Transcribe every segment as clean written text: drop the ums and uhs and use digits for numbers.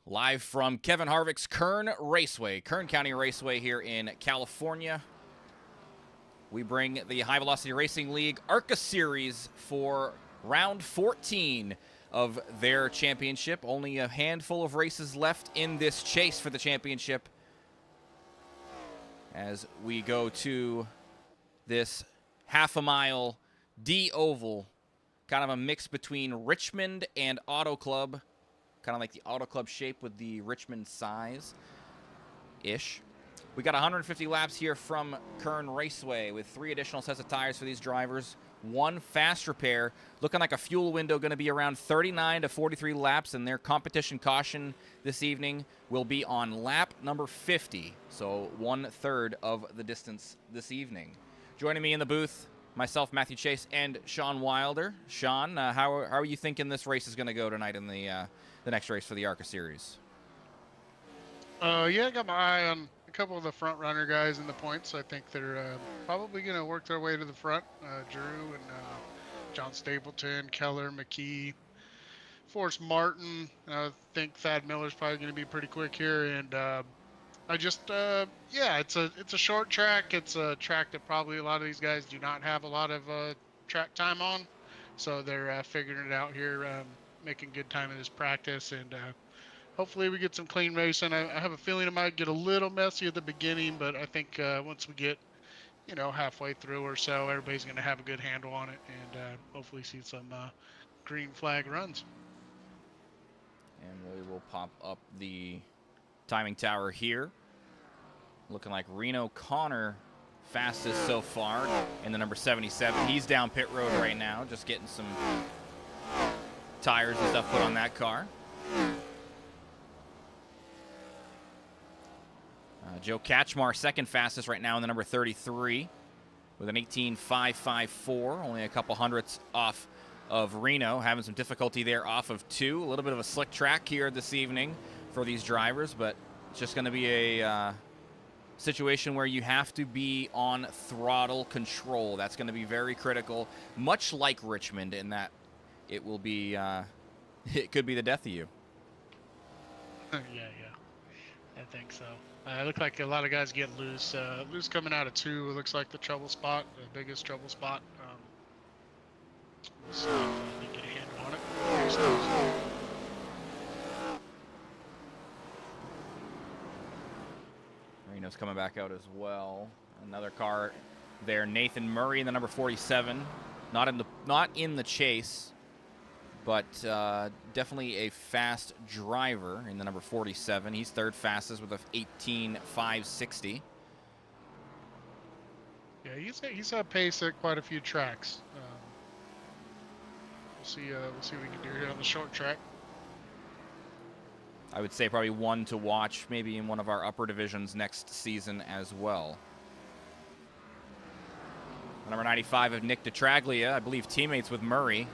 Live from Kevin Harvick's Kern Raceway, Kern County Raceway here in California. We bring the High Velocity Racing League ARCA Series for round 14 of their championship. Only a handful of races left in this chase for the championship as we go to this half-a-mile D-oval, kind of a mix between Richmond and Auto Club. Kind of like the Auto Club shape with the Richmond size-ish. We got 150 laps here from Kern Raceway with 3 additional sets of tires for these drivers. 1 fast repair. Looking like a fuel window going to be around 39 to 43 laps, and their competition caution this evening will be on lap number 50. So 1/3 of the distance this evening. Joining me in the booth, myself, Matthew Chase, and Sean Wilder. Sean, how are you thinking this race is going to go tonight in the next race for the ARCA Series? Yeah, I got my eye on a couple of the front runner guys in the points. I think they're probably going to work their way to the front. Drew and John Stapleton, Keller, McKee, Forrest Martin. I think Thad Miller's probably going to be pretty quick here. And yeah, it's a short track. It's a track that probably a lot of these guys do not have a lot of track time on. So they're figuring it out here, making good time in this practice. And hopefully we get some clean racing. I have a feeling it might get a little messy at the beginning, but I think once we get, halfway through or so, everybody's going to have a good handle on it and hopefully see some green flag runs. And we will pop up the timing tower here. Looking like Reno Connor fastest so far in the number 77. He's down pit road right now, just getting some tires and stuff put on that car. Joe Katchmar, second fastest right now in the number 33 with an 18.554, only a couple hundredths off of Reno, having some difficulty there off of 2. A little bit of a slick track here this evening for these drivers, but it's just going to be a situation where you have to be on throttle control. That's going to be very critical, much like Richmond, in that it will be, it could be the death of you. Yeah, I think so. It looked like a lot of guys get loose. Loose coming out of 2. It looks like the trouble spot, the biggest trouble spot. We'll see if they get a handle on it. Reno's coming back out as well. Another car there, Nathan Murray in the number 47. Not in the chase, but definitely a fast driver in the number 47. He's third fastest with a 18.560. Yeah, he's had pace at quite a few tracks. We'll see what we can do here on the short track. I would say probably one to watch, maybe in one of our upper divisions next season as well. Number 95 of Nick DeTraglia, I believe teammates with Murray.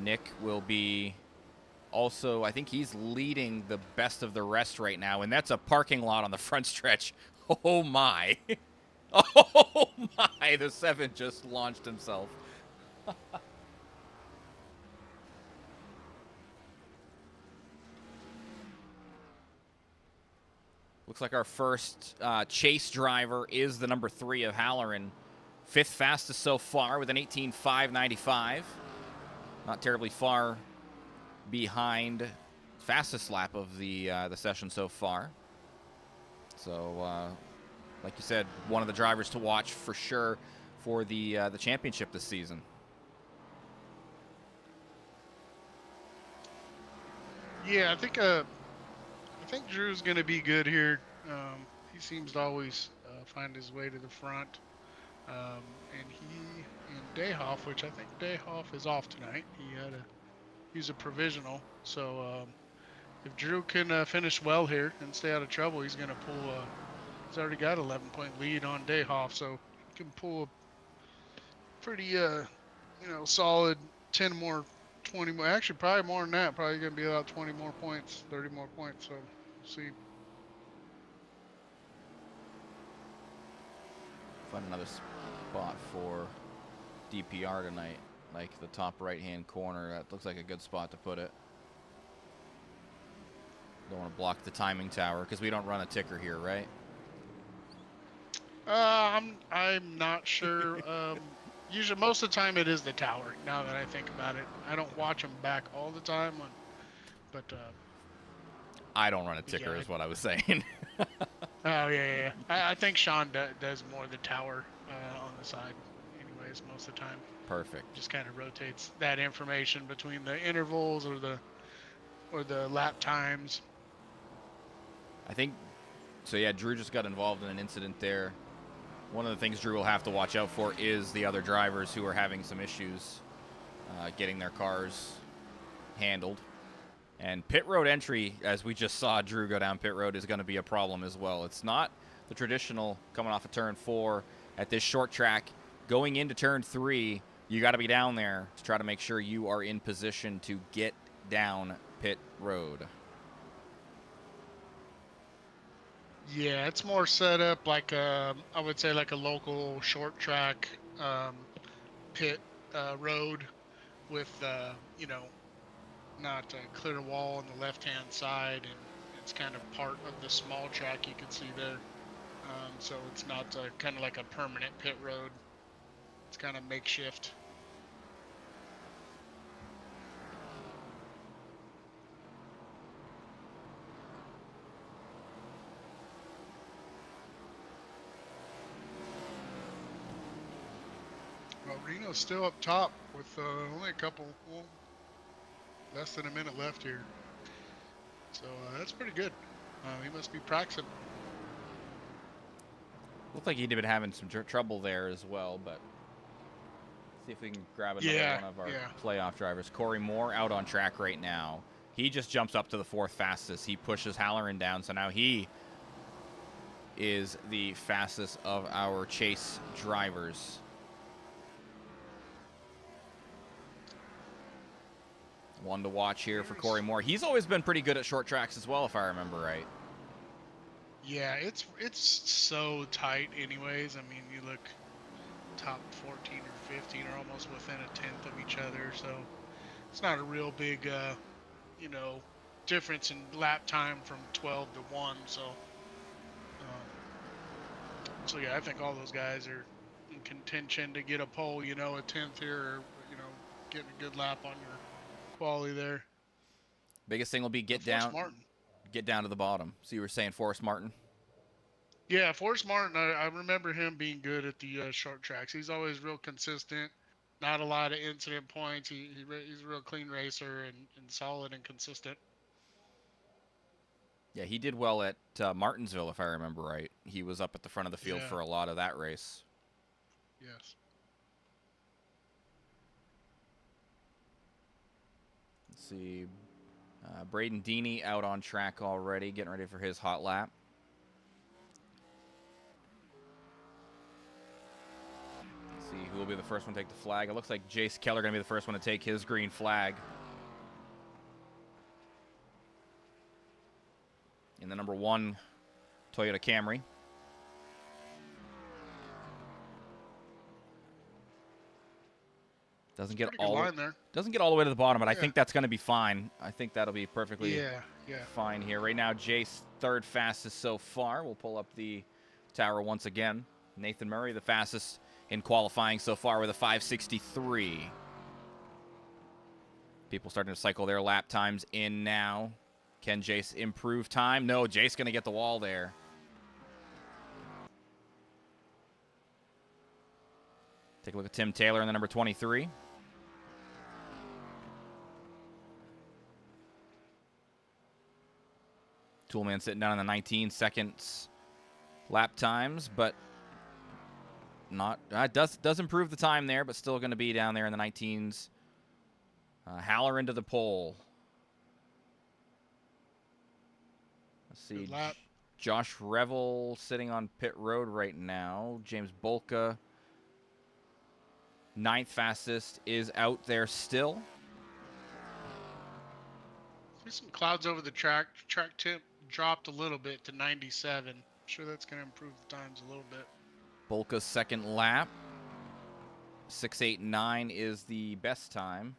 Nick will be also, I think he's leading the best of the rest right now, and that's a parking lot on the front stretch. Oh my. Oh my, the 7 just launched himself. Looks like our first chase driver is the number 3 of Halloran. 5th fastest so far with an 18.595. Not terribly far behind fastest lap of the session so far. So, like you said, one of the drivers to watch for sure for the championship this season. Yeah, I think Drew's going to be good here. He seems to always find his way to the front. And he and Dayhoff, which I think Dayhoff is off tonight. He's a provisional. So if Drew can finish well here and stay out of trouble, he's going to pull. He's already got an 11-point lead on Dayhoff, so he can pull a pretty solid 10 more, 20 more. Actually, probably more than that. Probably going to be about 20 more points, 30 more points. So we'll see. Find another spot for DPR tonight, like the top right-hand corner. That looks like a good spot to put it. Don't want to block the timing tower because we don't run a ticker here, right? I'm not sure. Usually, most of the time, it is the tower. Now that I think about it, I don't watch them back all the time, but I don't run a ticker, yeah. is what I was saying. Oh yeah. I think Sean does more of the tower on the side, anyways, most of the time. Perfect. Just kind of rotates that information between the intervals or the lap times. I think so. Yeah, Drew just got involved in an incident there. One of the things Drew will have to watch out for is the other drivers who are having some issues getting their cars handled. And pit road entry, as we just saw Drew go down pit road, is going to be a problem as well. It's not the traditional coming off of turn 4 at this short track. Going into turn 3, you got to be down there to try to make sure you are in position to get down pit road. Yeah, it's more set up like I would say like a local short track pit road with not a clear wall on the left-hand side, and it's kind of part of the small track you can see there. So it's not kind of like a permanent pit road. It's kind of makeshift. Well, Reno's still up top with only a couple, well, less than a minute left here. So that's pretty good. He must be practicing. Looked like he'd been having some trouble there as well, but see if we can grab another one of our playoff drivers. Corey Moore out on track right now. He just jumps up to the 4th fastest. He pushes Halloran down, so now he is the fastest of our chase drivers. One to watch here for Corey Moore. He's always been pretty good at short tracks as well, if I remember right. Yeah, it's so tight anyways. I mean, you look top 14 or 15 are almost within a tenth of each other, so it's not a real big difference in lap time from 12 to 1. So yeah, I think all those guys are in contention to get a pole, a 10th here, or getting a good lap on your quality there. Biggest thing will be get down to the bottom. So you were saying Forrest Martin? Yeah, Forrest Martin, I remember him being good at the short tracks. He's always real consistent, not a lot of incident points. He's a real clean racer and solid and consistent. Yeah, he did well at Martinsville, if I remember right. He was up at the front of the field for a lot of that race. Yes. Let's see. Braden Deeney out on track already, getting ready for his hot lap. Let's see who will be the first one to take the flag. It looks like Jace Keller going to be the first one to take his green flag. In the number 1 Toyota Camry. Doesn't get all the way to the bottom, but I think that's going to be fine. I think that'll be perfectly fine here. Right now, Jace 3rd fastest so far. We'll pull up the tower once again. Nathan Murray, the fastest in qualifying so far with a 5:63. People starting to cycle their lap times in now. Can Jace improve time? No, Jace going to get the wall there. Take a look at Tim Taylor in the number 23. Toolman sitting down in the 19 seconds lap times, but not does improve the time there, but still going to be down there in the 19s. Halloran to the pole. Let's see. Josh Revel sitting on pit road right now. James Bolka, 9th fastest, is out there still. There's some clouds over the track. Track tip dropped a little bit to 97. I'm sure that's going to improve the times a little bit. Bolka's 2nd lap. 6:89 is the best time.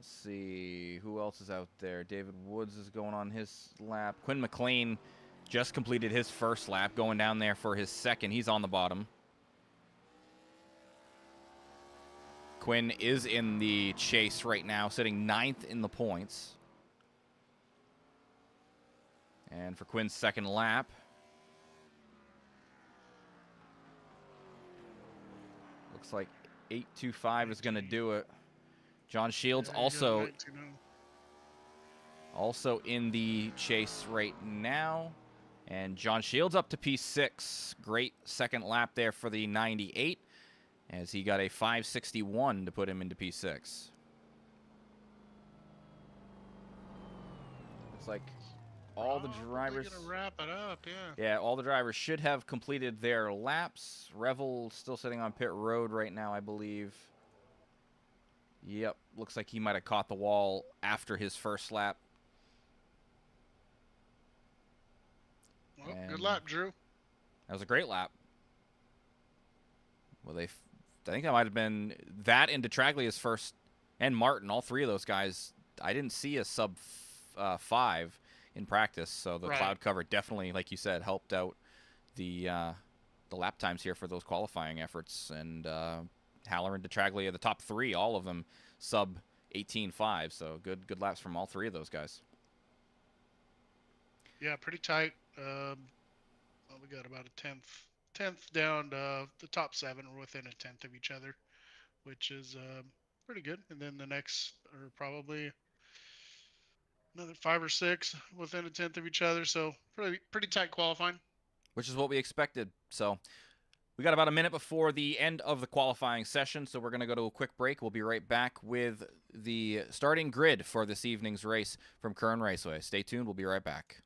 Let's see who else is out there. David Woods is going on his lap. Quinn McLean just completed his first lap, going down there for his second. He's on the bottom. Quinn is in the chase right now, sitting 9th in the points. And for Quinn's second lap, looks like 8:25 is going to do it. John Shields also in the chase right now. And John Shields up to P6. Great second lap there for the 98, as he got a 5:61 to put him into P6. Looks like all the drivers gonna wrap it up, yeah, all the drivers should have completed their laps. Revel still sitting on pit road right now, I believe. Yep, looks like he might have caught the wall after his first lap. Well, good lap, Drew. That was a great lap. Well, I think that might have been that and DeTraglia's first, and Martin, all three of those guys. I didn't see a sub 5 in practice, so the cloud cover definitely, like you said, helped out the lap times here for those qualifying efforts. And Haller and DeTraglia, the top three, all of them sub 18.5, so good laps from all three of those guys. Yeah, pretty tight. Well, we got about a tenth down. The top 7 are within a tenth of each other, which is pretty good. And then the next are probably another 5 or 6 within a tenth of each other. So pretty tight qualifying. Which is what we expected. So we got about a minute before the end of the qualifying session, so we're going to go to a quick break. We'll be right back with the starting grid for this evening's race from Kern Raceway. Stay tuned. We'll be right back.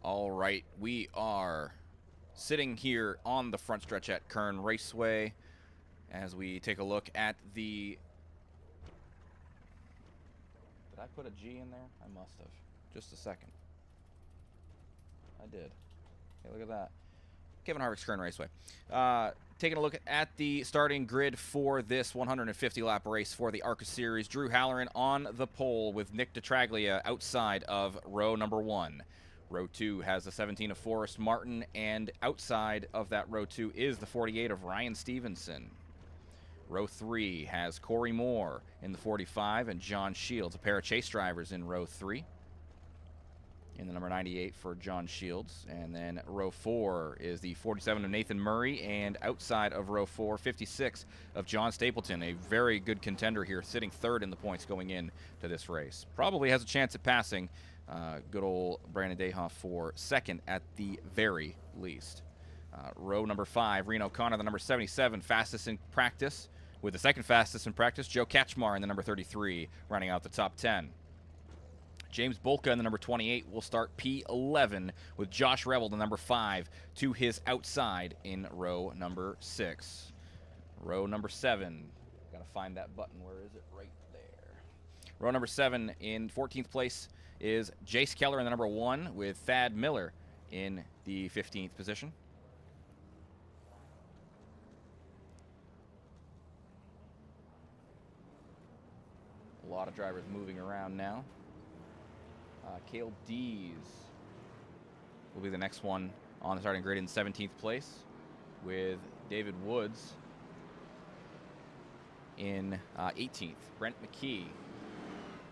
All right, we are sitting here on the front stretch at Kern Raceway as we take a look at the... Did I put a G in there? I must have. Just a second. I did. Hey, look at that. Kevin Harvick's Kern Raceway. Taking a look at the starting grid for this 150-lap race for the ARCA Series. Drew Halloran on the pole with Nick DeTraglia outside of row number 1. Row 2 has the 17 of Forrest Martin, and outside of that row 2 is the 48 of Ryan Stevenson. Row 3 has Corey Moore in the 45 and John Shields, a pair of chase drivers in row 3. In the number 98 for John Shields. And then row 4 is the 47 of Nathan Murray, and outside of row 4, 56 of John Stapleton, a very good contender here, sitting third in the points going in to this race. Probably has a chance at passing good old Brandon Dayhoff for second at the very least. Row number 5, Reno O'Connor, the number 77, fastest in practice, with the second fastest in practice, Joe Katchmar in the number 33, running out the top 10. James Bolka in the number 28 will start P11 with Josh Rebel, the number 5, to his outside in row number 6. Row number 7, gotta find that button, where is it? Right there. Row number 7 in 14th place is Jace Keller in the number 1 with Thad Miller in the 15th position. A lot of drivers moving around now. Cale Dees will be the next one on the starting grid in 17th place with David Woods in 18th. Brent McKee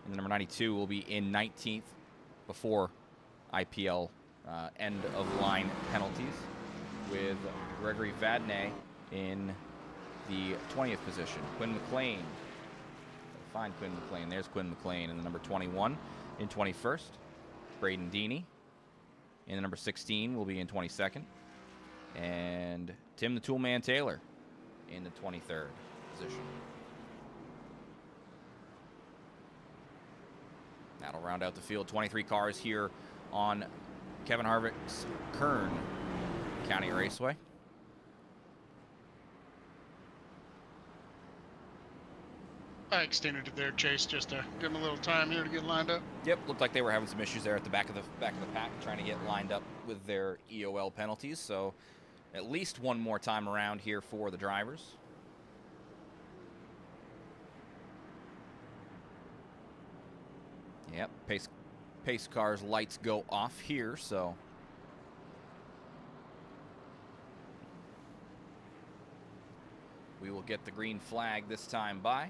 in the number 92 will be in 19th before IPL end-of-line penalties, with Gregory Vadnais in the 20th position. Quinn McLean, find Quinn McLean. There's Quinn McLean in the number 21 in 21st. Braden Deeney in the number 16 will be in 22nd. And Tim the Toolman Taylor in the 23rd position. That'll round out the field. 23 cars here on Kevin Harvick's Kern County Raceway. I extended it there, Chase, just to give them a little time here to get lined up. Yep, looked like they were having some issues there at the back of the pack, trying to get lined up with their EOL penalties. So at least one more time around here for the drivers. Yep, pace car's lights go off here, so we will get the green flag this time by.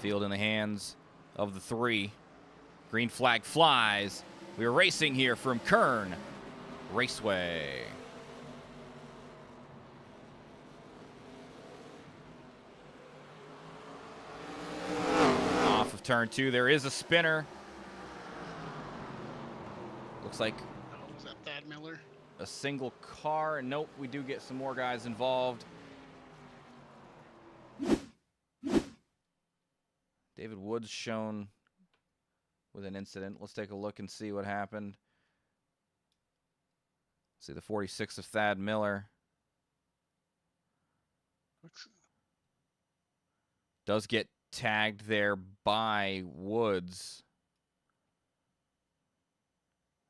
Field in the hands of the 3. Green flag flies. We are racing here from Kern Raceway. Off of turn 2, there is a spinner. Looks like Was that Thad Miller? a single car. Nope, we do get some more guys involved. David Woods shown with an incident. Let's take a look and see what happened. See the 46 of Thad Miller. Does get tagged there by Woods.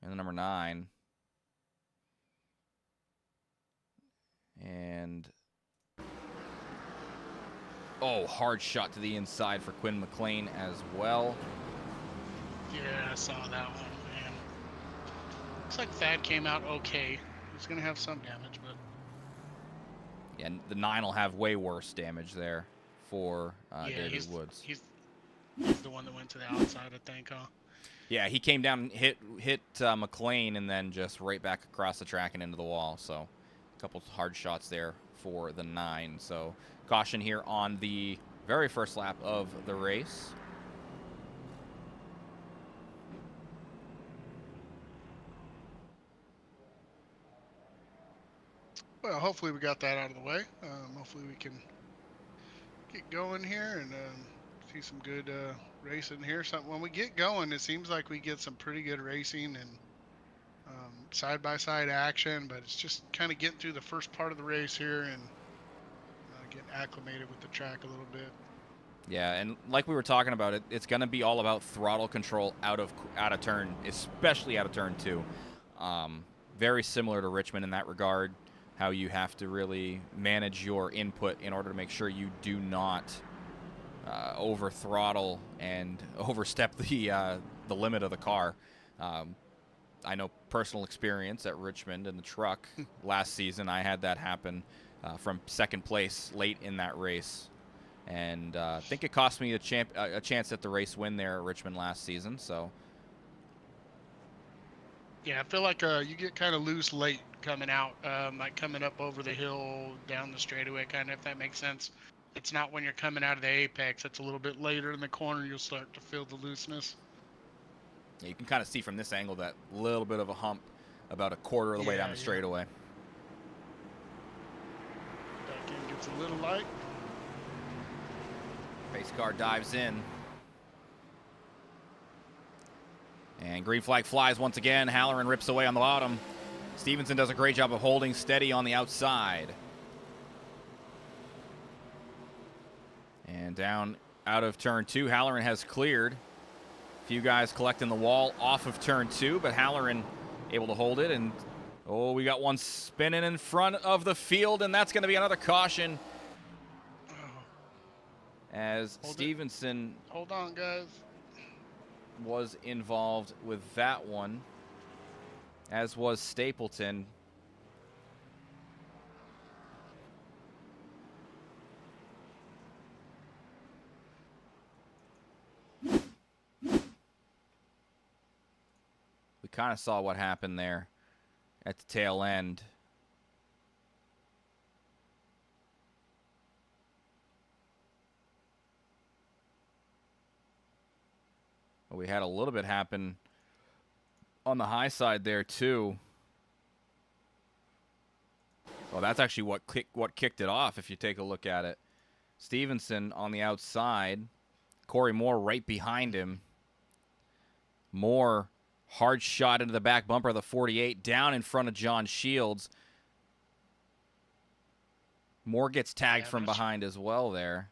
And the number 9. And oh, hard shot to the inside for Quinn McLean as well. Yeah, I saw that one, man. Looks like Thad came out okay. He's going to have some damage, but... Yeah, and the 9 will have way worse damage there for David Woods. He's the one that went to the outside, I think, huh? Yeah, he came down and hit McLean and then just right back across the track and into the wall. So a couple hard shots there for the 9. So caution here on the very first lap of the race. Well, hopefully we got that out of the way. Hopefully we can get going here and see some good racing here. When we get going, it seems like we get some pretty good racing and side-by-side action, but it's just kind of getting through the first part of the race here and getting acclimated with the track a little bit. Yeah, and like we were talking about, it's going to be all about throttle control out of turn, especially out of turn 2. Very similar to Richmond in that regard, how you have to really manage your input in order to make sure you do not over throttle and overstep the limit of the car. I know personal experience at Richmond in the truck last season. I had that happen from second place late in that race, and I think it cost me a chance at the race win there at Richmond last season. So yeah, I feel like you get kind of loose late coming out, like coming up over the hill, down the straightaway, kind of, if that makes sense. It's not when you're coming out of the apex. It's a little bit later in the corner you'll start to feel the looseness. Yeah, you can kind of see from this angle that little bit of a hump about a quarter of the way down the straightaway. Back end gets a little light. Pace car dives in. And green flag flies once again. Halloran rips away on the bottom. Stevenson does a great job of holding steady on the outside. And down out of turn 2, Halloran has cleared. A few guys collecting the wall off of turn 2, but Halloran able to hold it. And oh, we got one spinning in front of the field, and that's going to be another caution. As Stevenson... Hold on, guys. Was involved with that one, as was Stapleton. We kind of saw what happened there at the tail end. We had a little bit happen on the high side there too. Well, that's actually what kicked it off if you take a look at it. Stevenson on the outside, Corey Moore right behind him. Moore hard shot into the back bumper of the 48, down in front of John Shields. Moore gets tagged from behind as well there.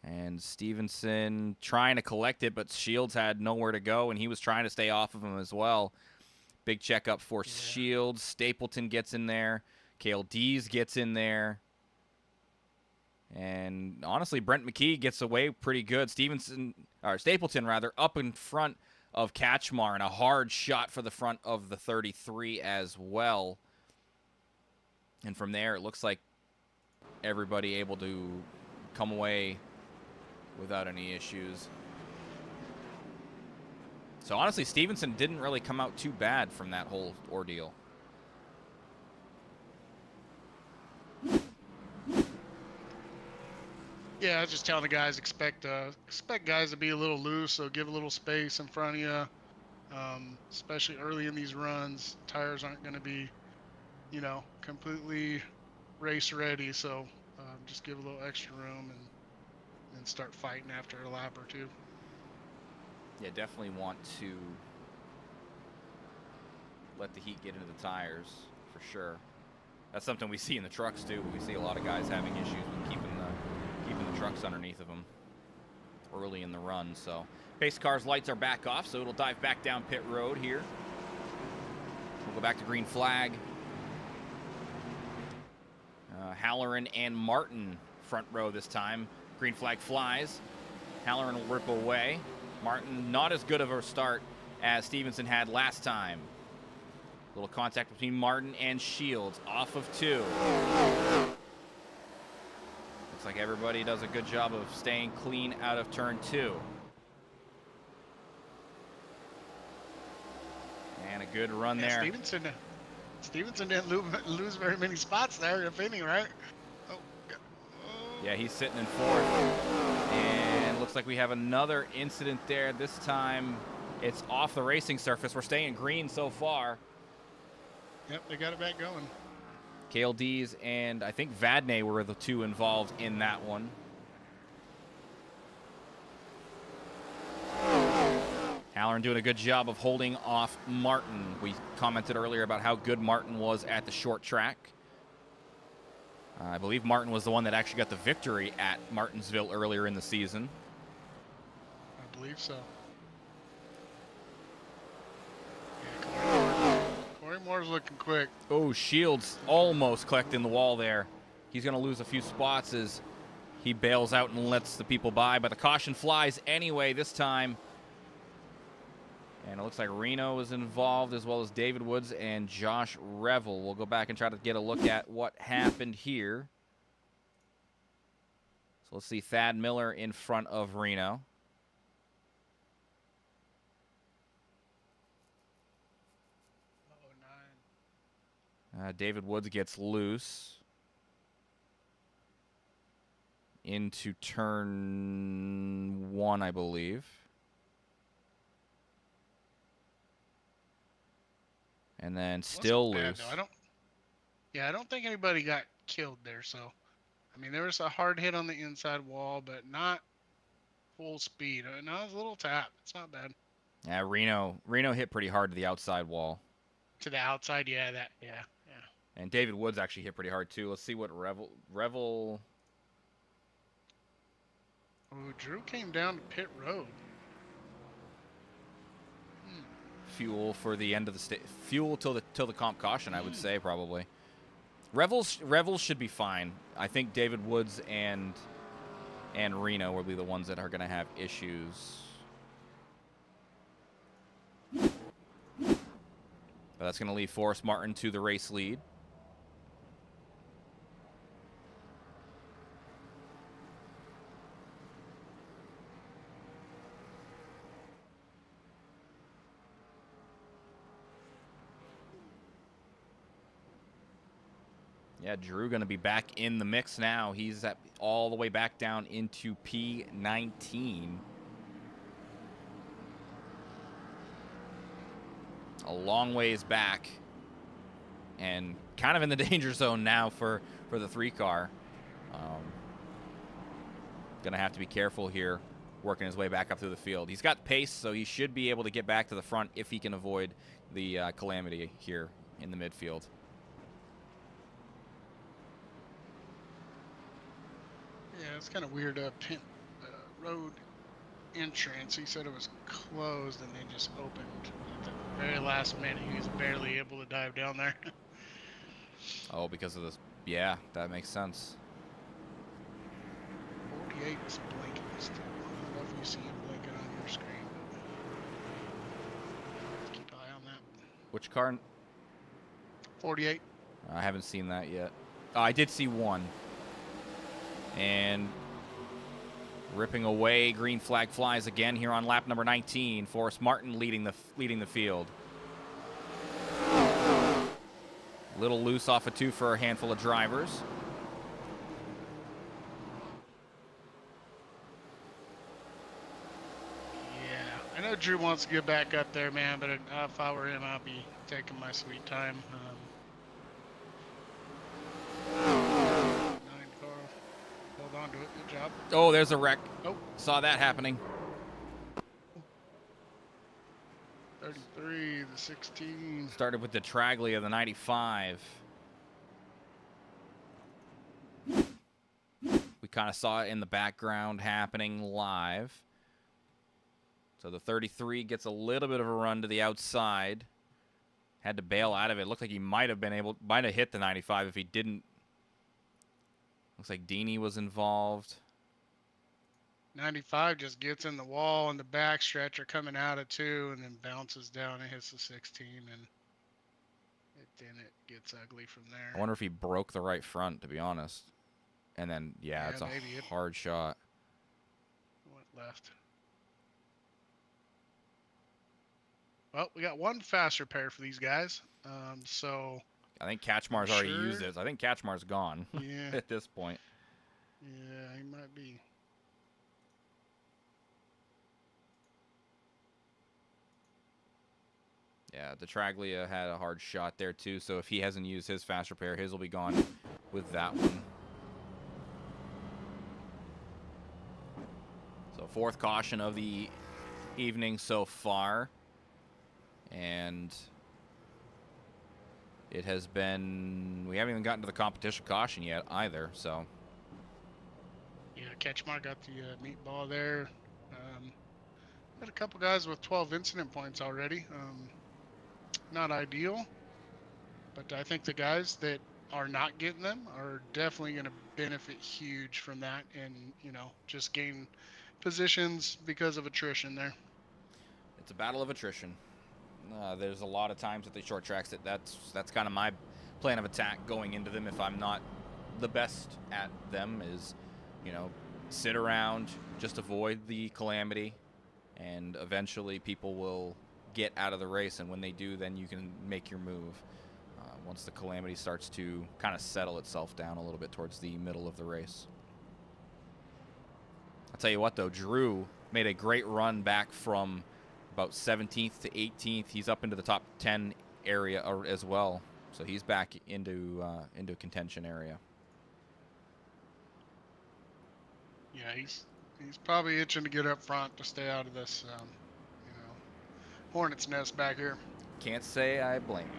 And Stevenson trying to collect it, but Shields had nowhere to go, and he was trying to stay off of him as well. Big checkup for Shields. Stapleton gets in there. Cale Dees gets in there. And honestly, Brent McKee gets away pretty good. Stapleton, up in front of Kachmar, and a hard shot for the front of the 33 as well. And from there, it looks like everybody able to come away without any issues. So honestly, Stevenson didn't really come out too bad from that whole ordeal. Yeah, I was just telling the guys, expect guys to be a little loose, so give a little space in front of you, especially early in these runs. Tires aren't going to be, completely race ready, so just give a little extra room and start fighting after a lap or two. Yeah, definitely want to let the heat get into the tires for sure. That's something we see in the trucks too. We see a lot of guys having issues with keeping the trucks underneath of them. early in the run. So pace car's lights are back off, so it'll dive back down pit road here. We'll go back to green flag. Halloran and Martin front row this time. Green flag flies. Halloran will rip away. Martin, not as good of a start as Stevenson had last time. Little contact between Martin and Shields, off of 2. Looks like everybody does a good job of staying clean out of turn 2. And a good run there. Stevenson didn't lose very many spots there, if any, right? Oh. Yeah, he's sitting in 4th. And looks like we have another incident there. This time it's off the racing surface. We're staying green so far. Yep, they got it back going. KLDs and I think Vadnais were the 2 involved in that one. Halloran doing a good job of holding off Martin. We commented earlier about how good Martin was at the short track. I believe Martin was the one that actually got the victory at Martinsville earlier in the season. I believe so. Yeah, Corey Moore's looking quick. Oh, Shields almost collecting the wall there. He's going to lose a few spots as he bails out and lets the people by, but the caution flies anyway this time. And it looks like Reno is involved, as well as David Woods and Josh Revel. We'll go back and try to get a look at what happened here. So let's see Thad Miller in front of Reno. David Woods gets loose into turn 1, I believe. And then still loose. I don't think anybody got killed there. So, I mean, there was a hard hit on the inside wall, but not full speed. No, it was a little tap. It's not bad. Yeah, Reno hit pretty hard to the outside wall. To the outside, yeah. And David Woods actually hit pretty hard too. Let's see what Revel. Oh, Drew came down to pit road. Fuel for the end of the fuel till the comp caution, I would say probably. Revels should be fine. I think David Woods and Reno will be the ones that are going to have issues. But that's going to leave Forrest Martin to the race lead. Yeah, Drew going to be back in the mix now. He's all the way back down into P19. A long ways back. And kind of in the danger zone now for the 3-car. Going to have to be careful here, working his way back up through the field. He's got pace, so he should be able to get back to the front if he can avoid the calamity here in the midfield. Yeah, it's kind of weird. Road entrance, he said it was closed and then just opened at the very last minute. He was barely able to dive down there. Oh, because of this. Yeah, that makes sense. 48 is blinking still. I don't know if you see him blinking on your screen. But keep an eye on that. Which car? 48. I haven't seen that yet. Oh, I did see one. And ripping away, green flag flies again here on lap number 19. Forrest Martin leading the field. Little loose off of 2 for a handful of drivers. Yeah, I know Drew wants to get back up there, man, but if I were him, I'd be taking my sweet time. Hold on to it. Good job. Oh, there's a wreck. Oh. Saw that happening. 33, the 16. Started with the Traglia, the 95. We kind of saw it in the background happening live. So the 33 gets a little bit of a run to the outside. Had to bail out of it. Looked like he might have hit the 95 if he didn't. Looks like Dini was involved. 95 just gets in the wall in the back stretcher coming out of 2 and then bounces down and hits the 16, and then it gets ugly from there. I wonder if he broke the right front, to be honest. And then, yeah, it's a hard shot. Went left. Well, we got one fast repair for these guys. So I think Kaczmar's already used it. I think Kaczmar's gone at this point. Yeah, he might be. Yeah, Detraglia had a hard shot there too, so if he hasn't used his fast repair, his will be gone with that one. So 4th caution of the evening so far. And it has been, we haven't even gotten to the competition caution yet either, so. Yeah, Kaczmar got the meatball there. Got a couple guys with 12 incident points already. Not ideal, but I think the guys that are not getting them are definitely going to benefit huge from that, and just gain positions because of attrition there. It's a battle of attrition. There's a lot of times at the short tracks that's kind of my plan of attack going into them. If I'm not the best at them, is sit around, just avoid the calamity, and eventually people will get out of the race, and when they do, then you can make your move once the calamity starts to kind of settle itself down a little bit towards the middle of the race. I'll tell you what, though, Drew made a great run back from about 17th to 18th. He's up into the top 10 area as well, so he's back into contention area. Yeah, he's probably itching to get up front to stay out of this hornet's nest back here. Can't say I blame him.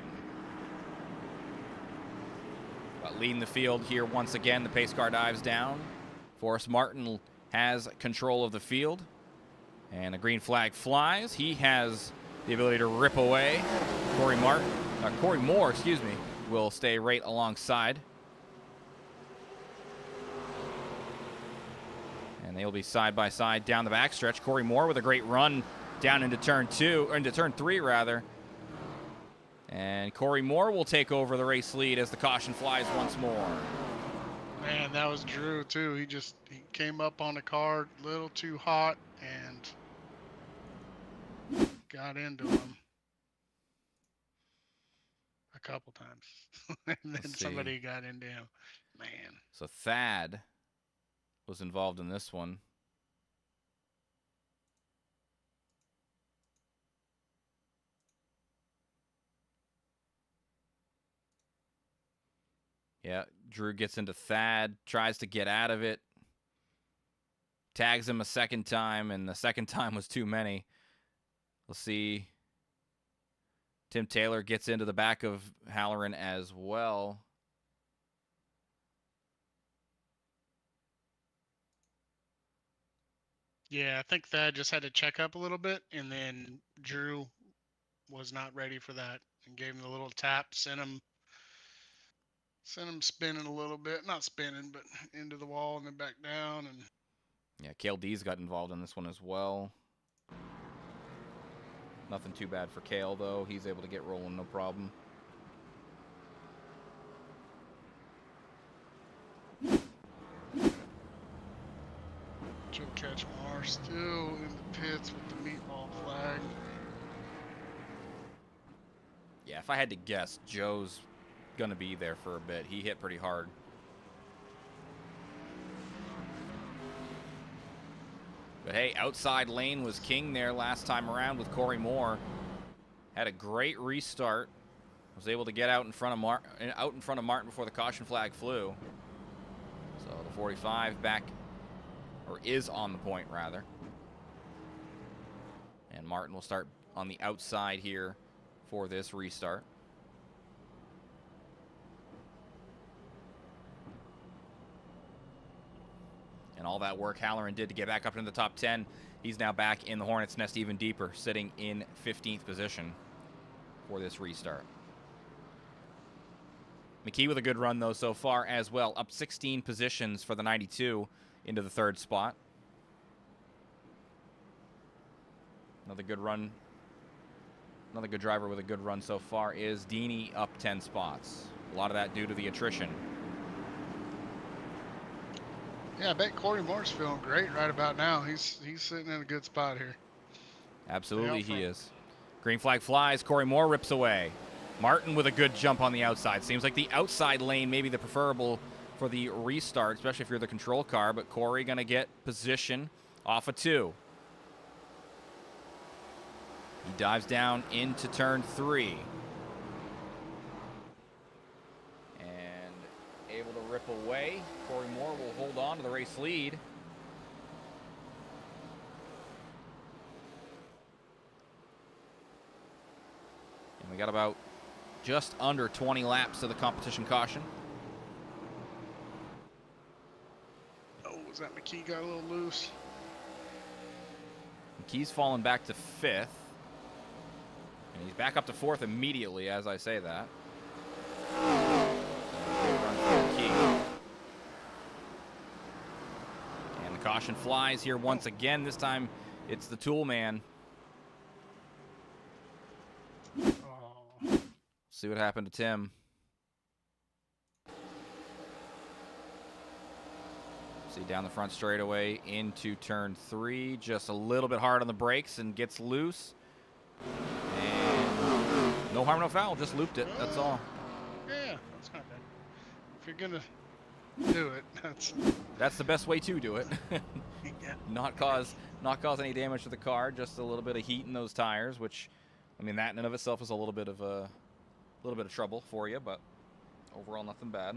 But leading the field here once again, the pace car dives down. Forrest Martin has control of the field, and a green flag flies. He has the ability to rip away. Corey Moore, will stay right alongside. And they'll be side by side down the backstretch. Corey Moore with a great run down into turn 3 rather. And Corey Moore will take over the race lead as the caution flies once more. Man, that was Drew too. He came up on the car a little too hot and got into him a couple times. And then somebody got into him. Man. So Thad was involved in this one. Yeah, Drew gets into Thad, tries to get out of it, tags him a second time, and the second time was too many. We'll see. Tim Taylor gets into the back of Halloran as well. Yeah, I think Thad just had to check up a little bit, and then Drew was not ready for that and gave him the little tap, sent him spinning a little bit. Not spinning, but into the wall and then back down. And yeah, Cale D's got involved in this one as well. Nothing too bad for Cale, though. He's able to get rolling, no problem. Joe Kaczmar still in the pits with the meatball flag. Yeah, if I had to guess, Joe's going to be there for a bit. He hit pretty hard. But hey, outside lane was king there last time around with Corey Moore. Had a great restart. Was able to get out in front of Martin before the caution flag flew. So the 45 back, or is on the point rather. And Martin will start on the outside here for this restart. all that work Halloran did to get back up into the top 10. He's now back in the Hornets' nest even deeper, sitting in 15th position for this restart. McKee with a good run, though, so far as well. Up 16 positions for the 92 into the 3rd spot. Another good run. Another good driver with a good run so far is Deeney, up 10 spots. A lot of that due to the attrition. Yeah, I bet Corey Moore's feeling great right about now. He's sitting in a good spot here. Absolutely, he is. Green flag flies. Corey Moore rips away. Martin with a good jump on the outside. Seems like the outside lane may be the preferable for the restart, especially if you're the control car, but Corey going to get position off of 2. He dives down into turn 3. And able to rip away. Corey Moore will hold on to the race lead. And we got about just under 20 laps to the competition caution. Oh, was that McKee got a little loose? McKee's fallen back to 5th. And he's back up to 4th immediately as I say that. And the caution flies here once again. This time it's the tool man. See what happened to Tim. See down the front straightaway into turn 3. Just a little bit hard on the brakes and gets loose. And no harm, no foul. Just looped it. That's all. Yeah, that's not bad. If you're going to do it, that's the best way to do it. Yeah. Not cause any damage to the car. Just a little bit of heat in those tires, which, I mean, that in and of itself is a little bit of trouble for you, but overall nothing bad.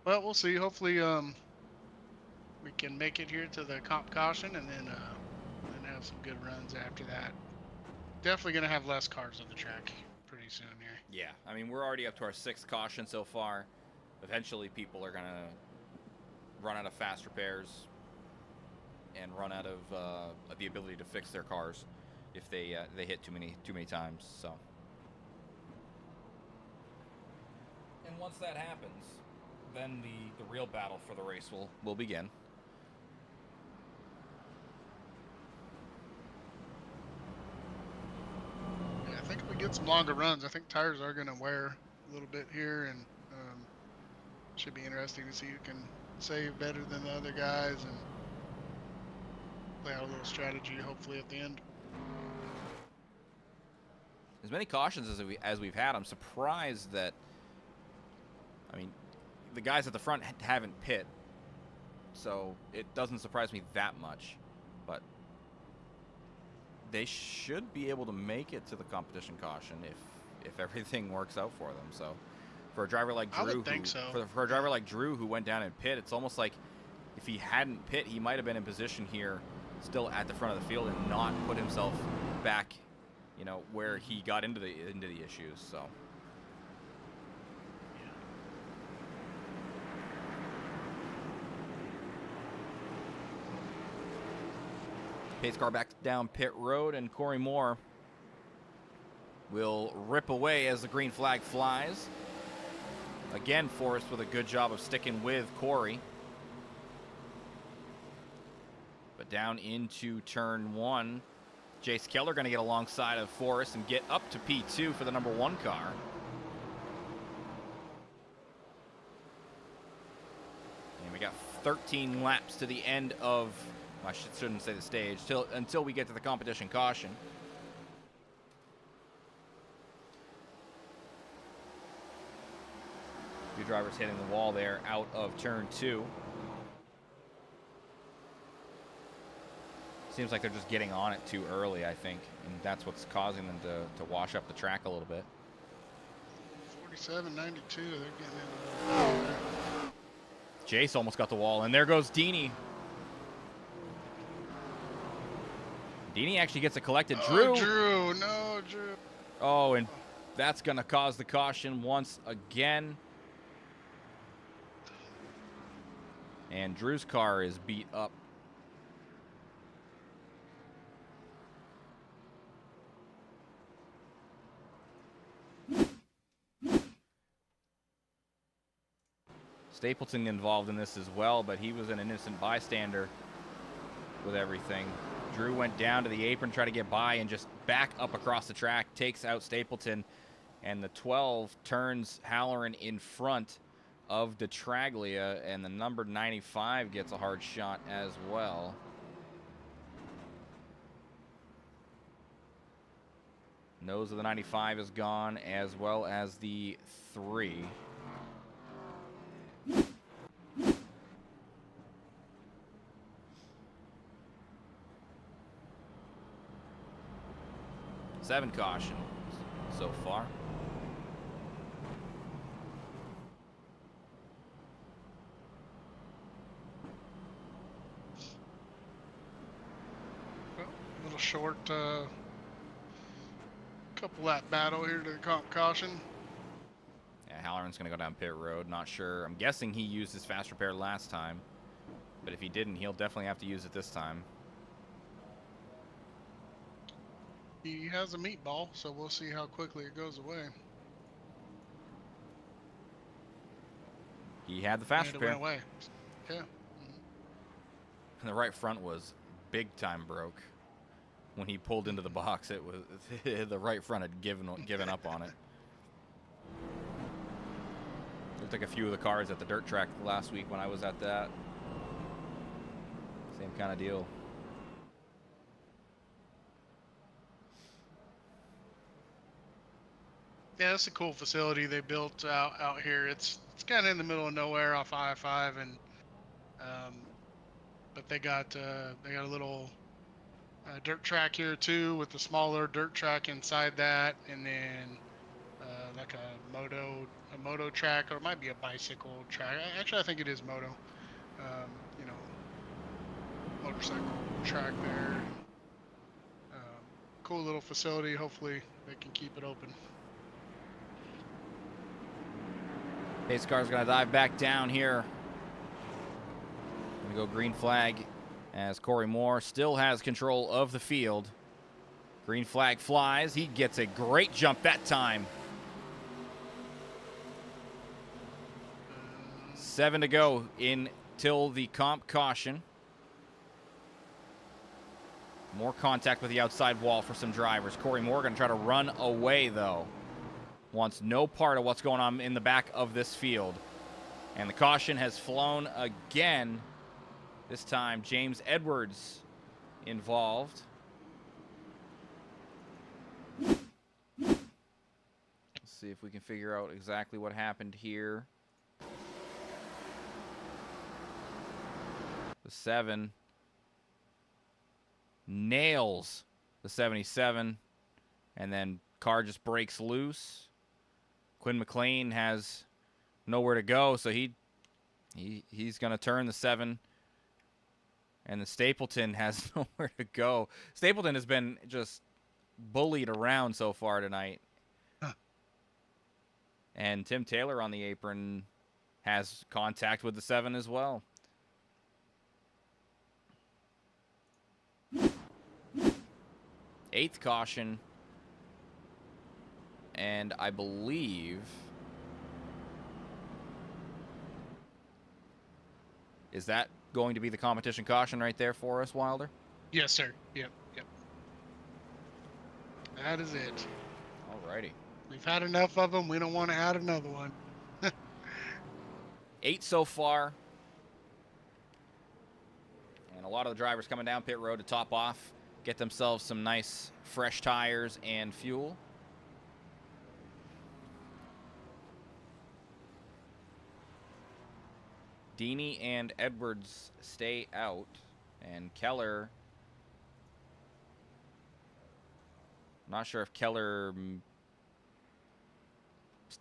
Well, we'll see. Hopefully, we can make it here to the comp caution and then have some good runs after that. Definitely going to have less cars on the track pretty soon here. Yeah, I mean, we're already up to our 6th caution so far. Eventually, people are going to run out of fast repairs and run out of the ability to fix their cars if they hit too many times. So, and once that happens, then the real battle for the race will begin. Yeah, I think if we get some longer runs, I think tires are going to wear a little bit here, and should be interesting to see who can save better than the other guys and play out a little strategy, hopefully, at the end. As many cautions as we've had, I'm surprised that, I mean, the guys at the front haven't pit, so it doesn't surprise me that much, but they should be able to make it to the competition caution if everything works out for them. So for a driver like Drew, for a driver like Drew who went down and pit, it's almost like if he hadn't pit, he might have been in position here still at the front of the field and not put himself back, you know, where he got into the issues. So pace car back down pit road, and Corey Moore will rip away as the green flag flies. Again, Forrest with a good job of sticking with Corey. But down into turn 1, Jace Keller going to get alongside of Forrest and get up to P2 for the number 1 car. And we got 13 laps to the end of, I shouldn't say the stage, until we get to the competition caution. Two drivers hitting the wall there out of turn 2. Seems like they're just getting on it too early, I think, and that's what's causing them to wash up the track a little bit. 47.92, they're getting in. Jace almost got the wall, and there goes Dini. Dini actually gets it collected. Oh, Drew, no, Drew. Oh, and that's going to cause the caution once again. And Drew's car is beat up. Stapleton involved in this as well, but he was an innocent bystander with everything. Drew went down to the apron, tried to get by, and just back up across the track, takes out Stapleton, and the 12 turns Halloran in front of DeTraglia, and the number 95 gets a hard shot as well. Nose of the 95 is gone, as well as the 3. Seven caution so far. Well, a little short couple lap battle here to the comp caution. Yeah, Halloran's going to go down pit road. Not sure. I'm guessing he used his fast repair last time. But if he didn't, he'll definitely have to use it this time. He has a meatball, so we'll see how quickly it goes away. He had the fast And it repair. went away. Yeah. And the right front was big time broke. When he pulled into the box, it was the right front had given up on it. Looked like a few of the cars at the dirt track last week when I was at that. Same kind of deal. Yeah, it's a cool facility they built out here. It's kind of in the middle of nowhere off I-5, and but they got a little dirt track here too, with the smaller dirt track inside that, and then like a moto track, or it might be a bicycle track. Actually, I think it is moto. You know, motorcycle track there. Cool little facility. Hopefully, they can keep it open. Pace car's going to dive back down here. Going to go green flag as Corey Moore still has control of the field. Green flag flies. He gets a great jump that time. 7 to go until the comp caution. More contact with the outside wall for some drivers. Corey Moore going to try to run away, though. Wants no part of what's going on in the back of this field. And the caution has flown again. This time, James Edwards involved. Let's see if we can figure out exactly what happened here. The 7 nails the 77, and then car just breaks loose. Quinn McLean has nowhere to go, so he's going to turn the 7, and the Stapleton has nowhere to go. Stapleton has been just bullied around so far tonight. Huh. And Tim Taylor on the apron has contact with the 7 as well. Eighth caution. And I believe... Is that going to be the competition caution right there for us, Wilder? Yes, sir. Yep. That is it. Alrighty. We've had enough of them. We don't want to add another one. 8 so far. And a lot of the drivers coming down pit road to top off, get themselves some nice fresh tires and fuel. Dini and Edwards stay out, and Keller Not sure if Keller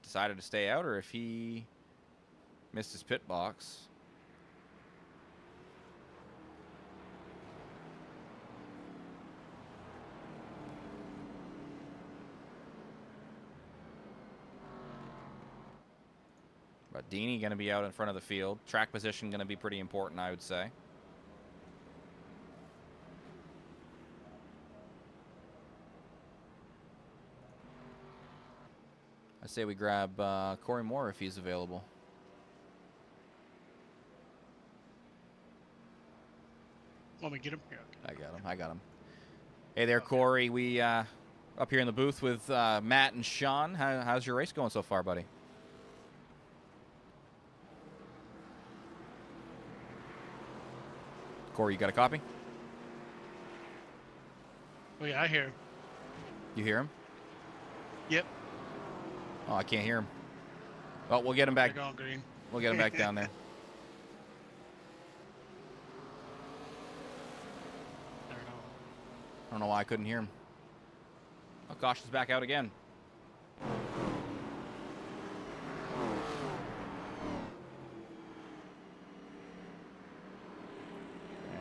decided to stay out or if he missed his pit box. But Dini going to be out in front of the field. Track position going to be pretty important, I would say. I say we grab Corey Moore if he's available. Want me to get him? Yeah. I got him. Hey there, Corey. We up here in the booth with Matt and Sean. How's your race going so far, buddy? Corey, you got a copy? Oh yeah, I hear him. You hear him? Yep. Oh, I can't hear him. Well, we'll get him back. They're gone green. We'll get him back down there. I don't know why I couldn't hear him. Oh, caution's back out again.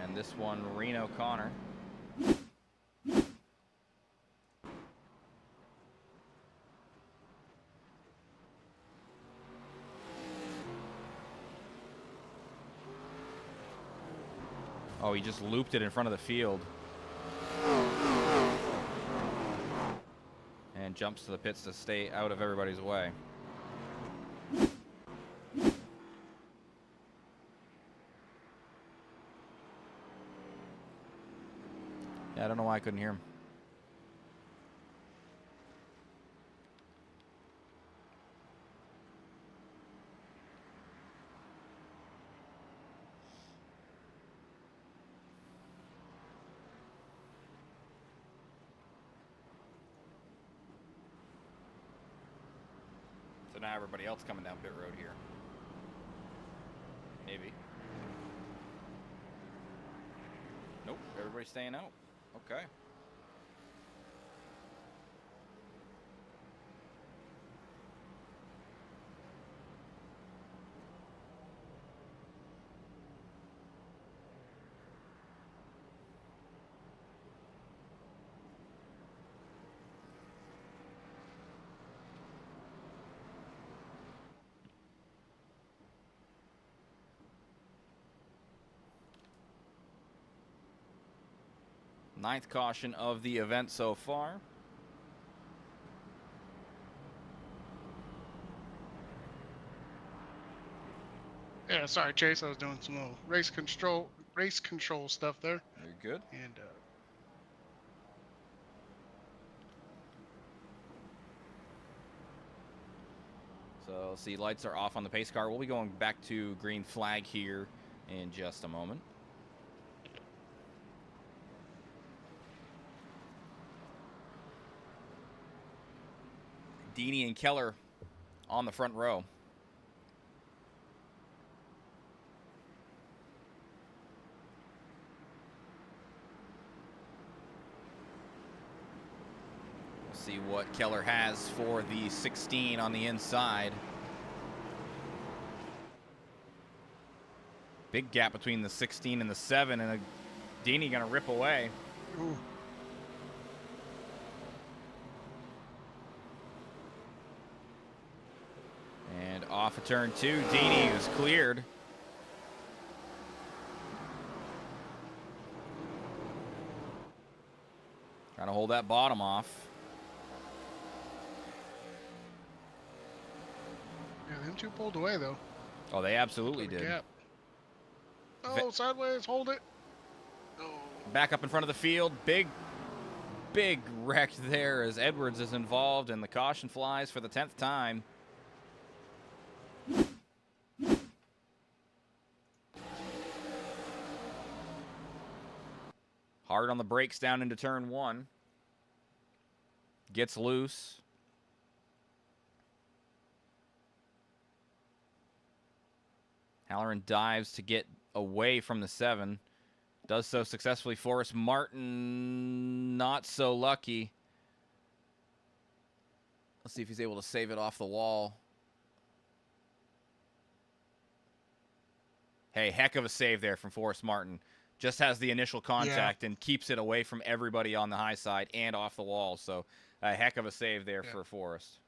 And this one, Reno Connor. Oh, he just looped it in front of the field. And jumps to the pits to stay out of everybody's way. Yeah, I don't know why I couldn't hear him. So now everybody else coming down pit road here. Maybe. Nope, everybody's staying out. Okay. Ninth caution of the event so far. Yeah, sorry, Chase. I was doing some little race control stuff there. Very good. And So, see, lights are off on the pace car. We'll be going back to green flag here in just a moment. Dini and Keller on the front row. We'll see what Keller has for the 16 on the inside. Big gap between the 16 and the 7, and Dini gonna rip away. ooh. And off of turn 2, Dini is cleared. Trying to hold that bottom off. Yeah, them two pulled away though. Oh, they absolutely Put a did. gap. Oh, sideways, hold it. Oh. Back up in front of the field. Big wreck there as Edwards is involved, and the caution flies for the 10th time. Hard on the brakes down into turn 1. Gets loose. Halloran dives to get away from the 7. Does so successfully. Forrest Martin not so lucky. Let's see if he's able to save it off the wall. Hey, heck of a save there from Forrest Martin. Just has the initial contact and keeps it away from everybody on the high side and off the wall. So a heck of a save there for Forrest.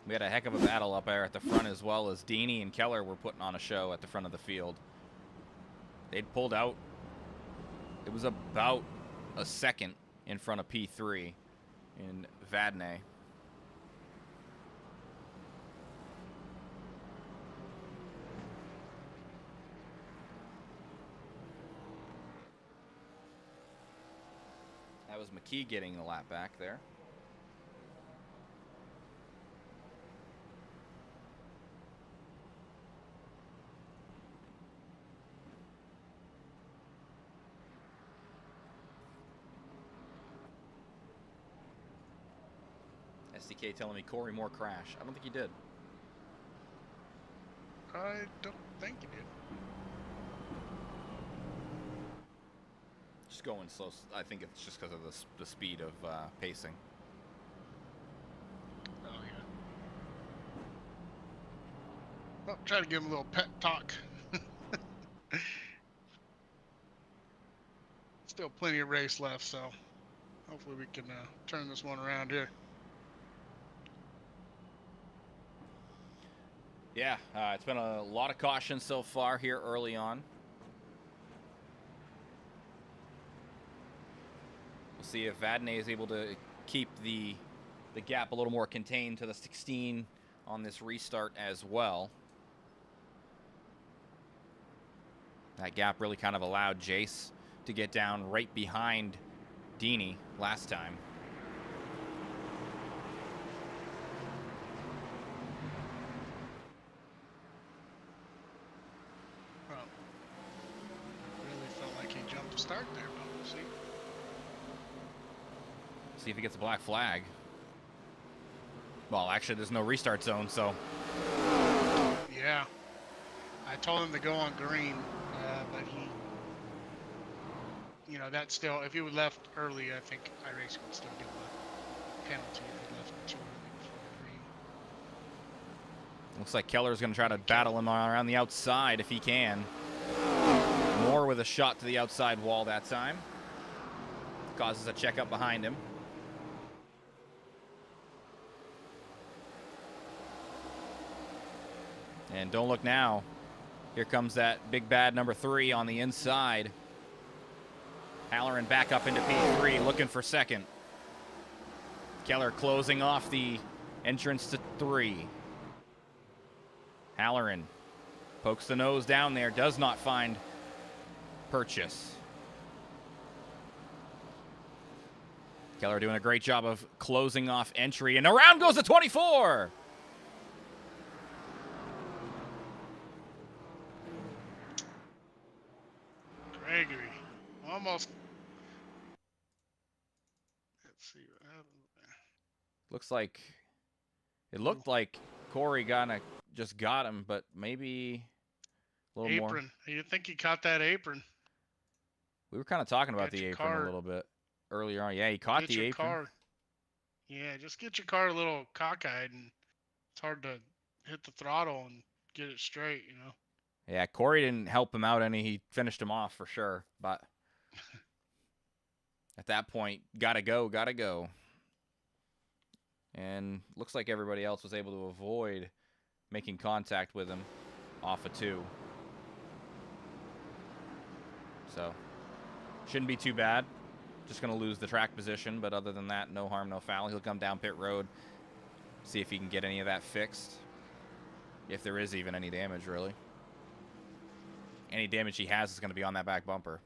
We had a heck of a battle up there at the front, as well as Deeney and Keller were putting on a show at the front of the field. They'd pulled out. It was about a second in front of P3 in Vadnais. That was McKee getting the lap back there. SDK telling me Corey Moore crashed. I don't think he did. I don't think he did. Just going slow. I think it's just because of the speed of pacing. Oh, yeah. Well, try to give him a little pep talk. Still plenty of race left, so hopefully we can turn this one around here. Yeah, it's been a lot of caution so far here early on. We'll see if Vadnais is able to keep the gap a little more contained to the 16 on this restart as well. That gap really kind of allowed Jace to get down right behind Deeney last time. Well, really felt like he jumped the start there, but we'll see. See if he gets a black flag. Well, actually, there's no restart zone, so. Yeah. I told him to go on green, but he, you know, that's still, if he would left early, I think iRacing would still get the penalty if he left too early before green. Looks like Keller's going to try to battle him around the outside if he can. Moore with a shot to the outside wall that time. Causes a checkup behind him. And don't look now. Here comes that big bad number 3 on the inside. Halloran back up into P3, looking for second. Keller closing off the entrance to 3. Halloran pokes the nose down there, does not find purchase. Keller doing a great job of closing off entry, and around goes the 24! Gregory, almost. Let's see what happens there. Looks like, it looked like Corey just got him, but maybe a little more. Apron. You think he caught that apron? We were kind of talking about Get the your apron car- a little bit earlier on. Yeah, he caught Get the your apron. car. Yeah, just get your car a little cockeyed, and it's hard to hit the throttle and get it straight, you know. Yeah, Corey didn't help him out any. He finished him off for sure. But at that point, gotta go. And looks like everybody else was able to avoid making contact with him off of 2. So, shouldn't be too bad. Just going to lose the track position, but other than that, no harm, no foul. He'll come down pit road, see if he can get any of that fixed. If there is even any damage, really. Any damage he has is going to be on that back bumper.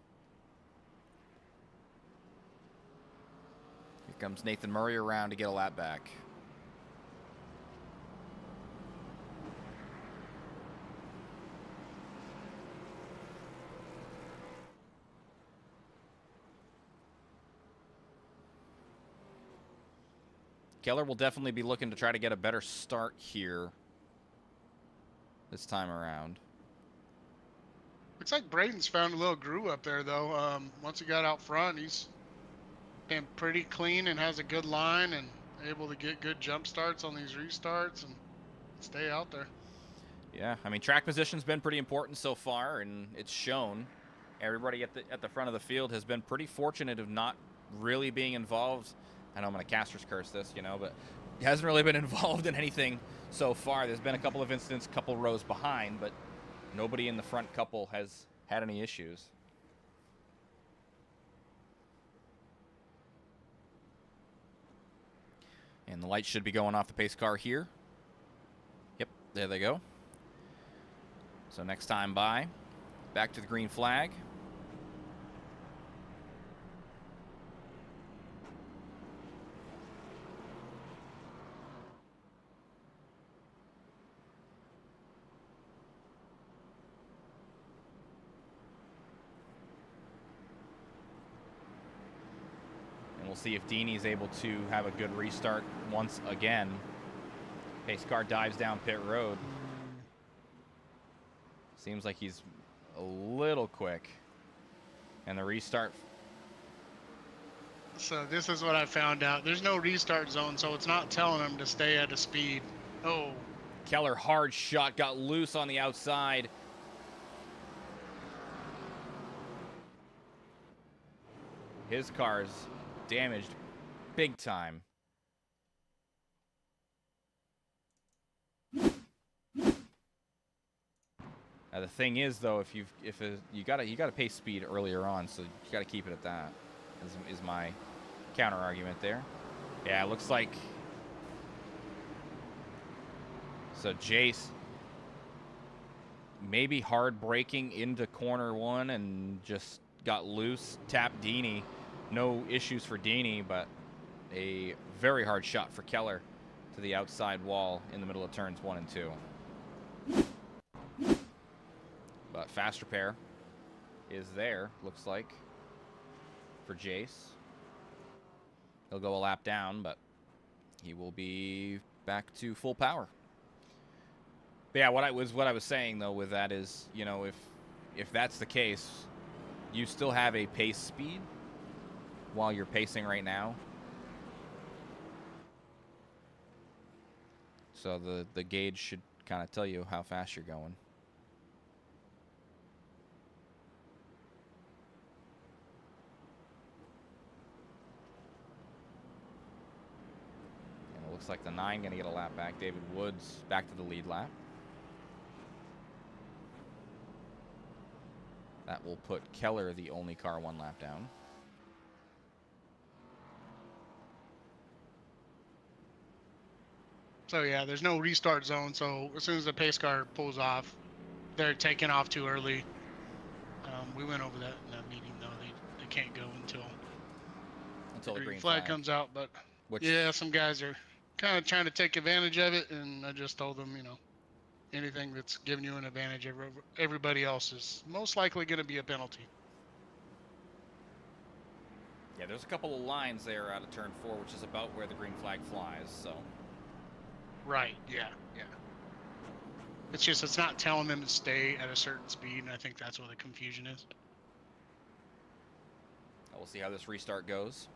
Here comes Nathan Murray around to get a lap back. Keller will definitely be looking to try to get a better start here this time around. Looks like Braden's found a little groove up there, though. Once he got out front, he's been pretty clean and has a good line and able to get good jump starts on these restarts and stay out there. Yeah, I mean, track position's been pretty important so far, and it's shown. Everybody at the front of the field has been pretty fortunate of not really being involved. I know I'm going to caster's curse this, you know, but he hasn't really been involved in anything so far. There's been a couple of incidents, a couple rows behind, but nobody in the front couple has had any issues. And the lights should be going off the pace car here. Yep, there they go. So next time by, back to the green flag. We'll see if Dini's able to have a good restart once again. Pace car dives down pit road. Seems like he's a little quick. And the restart. So this is what I found out. There's no restart zone, so it's not telling him to stay at a speed. Oh. Keller, hard shot, got loose on the outside. His car's damaged big time. Now the thing is, though, you gotta pace speed earlier on, so you gotta keep it at that. Is my counter argument there? Yeah, it looks like. So Jace maybe hard braking into corner one and just got loose, tapped Dini. No issues for Dini, but a very hard shot for Keller to the outside wall in the middle of turns 1 and 2. But fast repair is there, looks like, for Jace. He'll go a lap down, but he will be back to full power. But yeah, what I was saying though with that is, you know, if that's the case, you still have a pace speed while you're pacing right now. So the gauge should kind of tell you how fast you're going. And it looks like the 9 going to get a lap back. David Woods back to the lead lap. That will put Keller, the only car, 1 lap down. So yeah, there's no restart zone, so as soon as the pace car pulls off, they're taking off too early. We went over that in that meeting, though. They can't go until the green flag comes out. But yeah, some guys are kind of trying to take advantage of it, and I just told them, you know, anything that's giving you an advantage over everybody else is most likely going to be a penalty. Yeah, there's a couple of lines there out of turn 4, which is about where the green flag flies, so. Right, yeah. It's just, it's not telling them to stay at a certain speed, and I think that's where the confusion is. We'll see how this restart goes.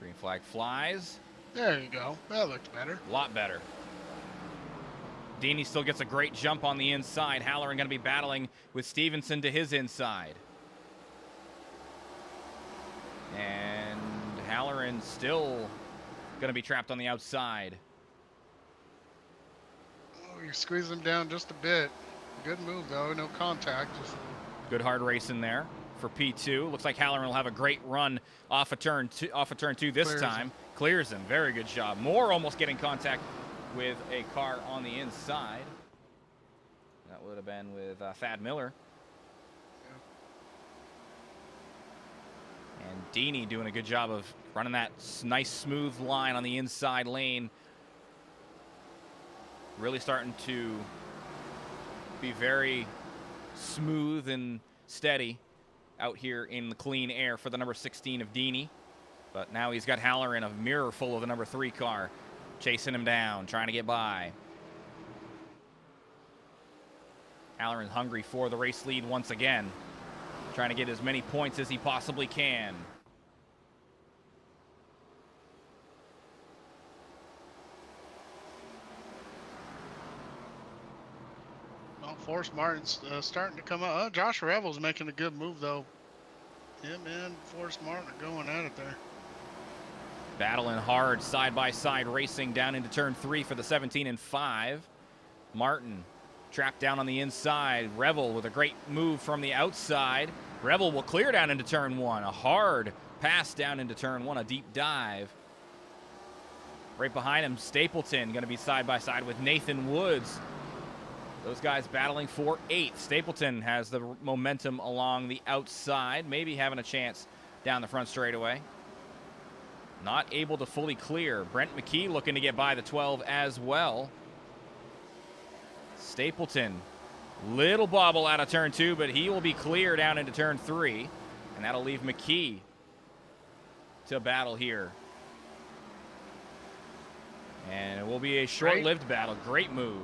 Green flag flies. There you go. That looked better. A lot better. Dini still gets a great jump on the inside. Halloran going to be battling with Stevenson to his inside. And Halloran still going to be trapped on the outside. Oh, you squeeze him down just a bit. Good move, though. No contact. Good hard race in there for P2. Looks like Halloran will have a great run off of turn 2 this time. Clears him. Very good job. Moore almost getting contact with a car on the inside. That would have been with Thad Miller. Yeah. And Dini doing a good job of running that nice smooth line on the inside lane. Really starting to be very smooth and steady out here in the clean air for the number 16 of Dini. But now he's got Halloran, a mirror full of the number 3 car, chasing him down, trying to get by. Halloran hungry for the race lead once again, trying to get as many points as he possibly can. Well, Forrest Martin's starting to come up. Oh, Josh Revel's making a good move, though. Him and Forrest Martin are going at it there. Battling hard, side-by-side racing down into turn 3 for the 17 and 5. Martin trapped down on the inside. Revel with a great move from the outside. Revel will clear down into turn 1. A hard pass down into turn 1, a deep dive. Right behind him, Stapleton going to be side-by-side with Nathan Woods. Those guys battling for 8th. Stapleton has the momentum along the outside, maybe having a chance down the front straightaway. Not able to fully clear. Brent McKee looking to get by the 12 as well. Stapleton, little bobble out of turn 2, but he will be clear down into turn 3, and that'll leave McKee to battle here. And it will be a short-lived battle. Great move.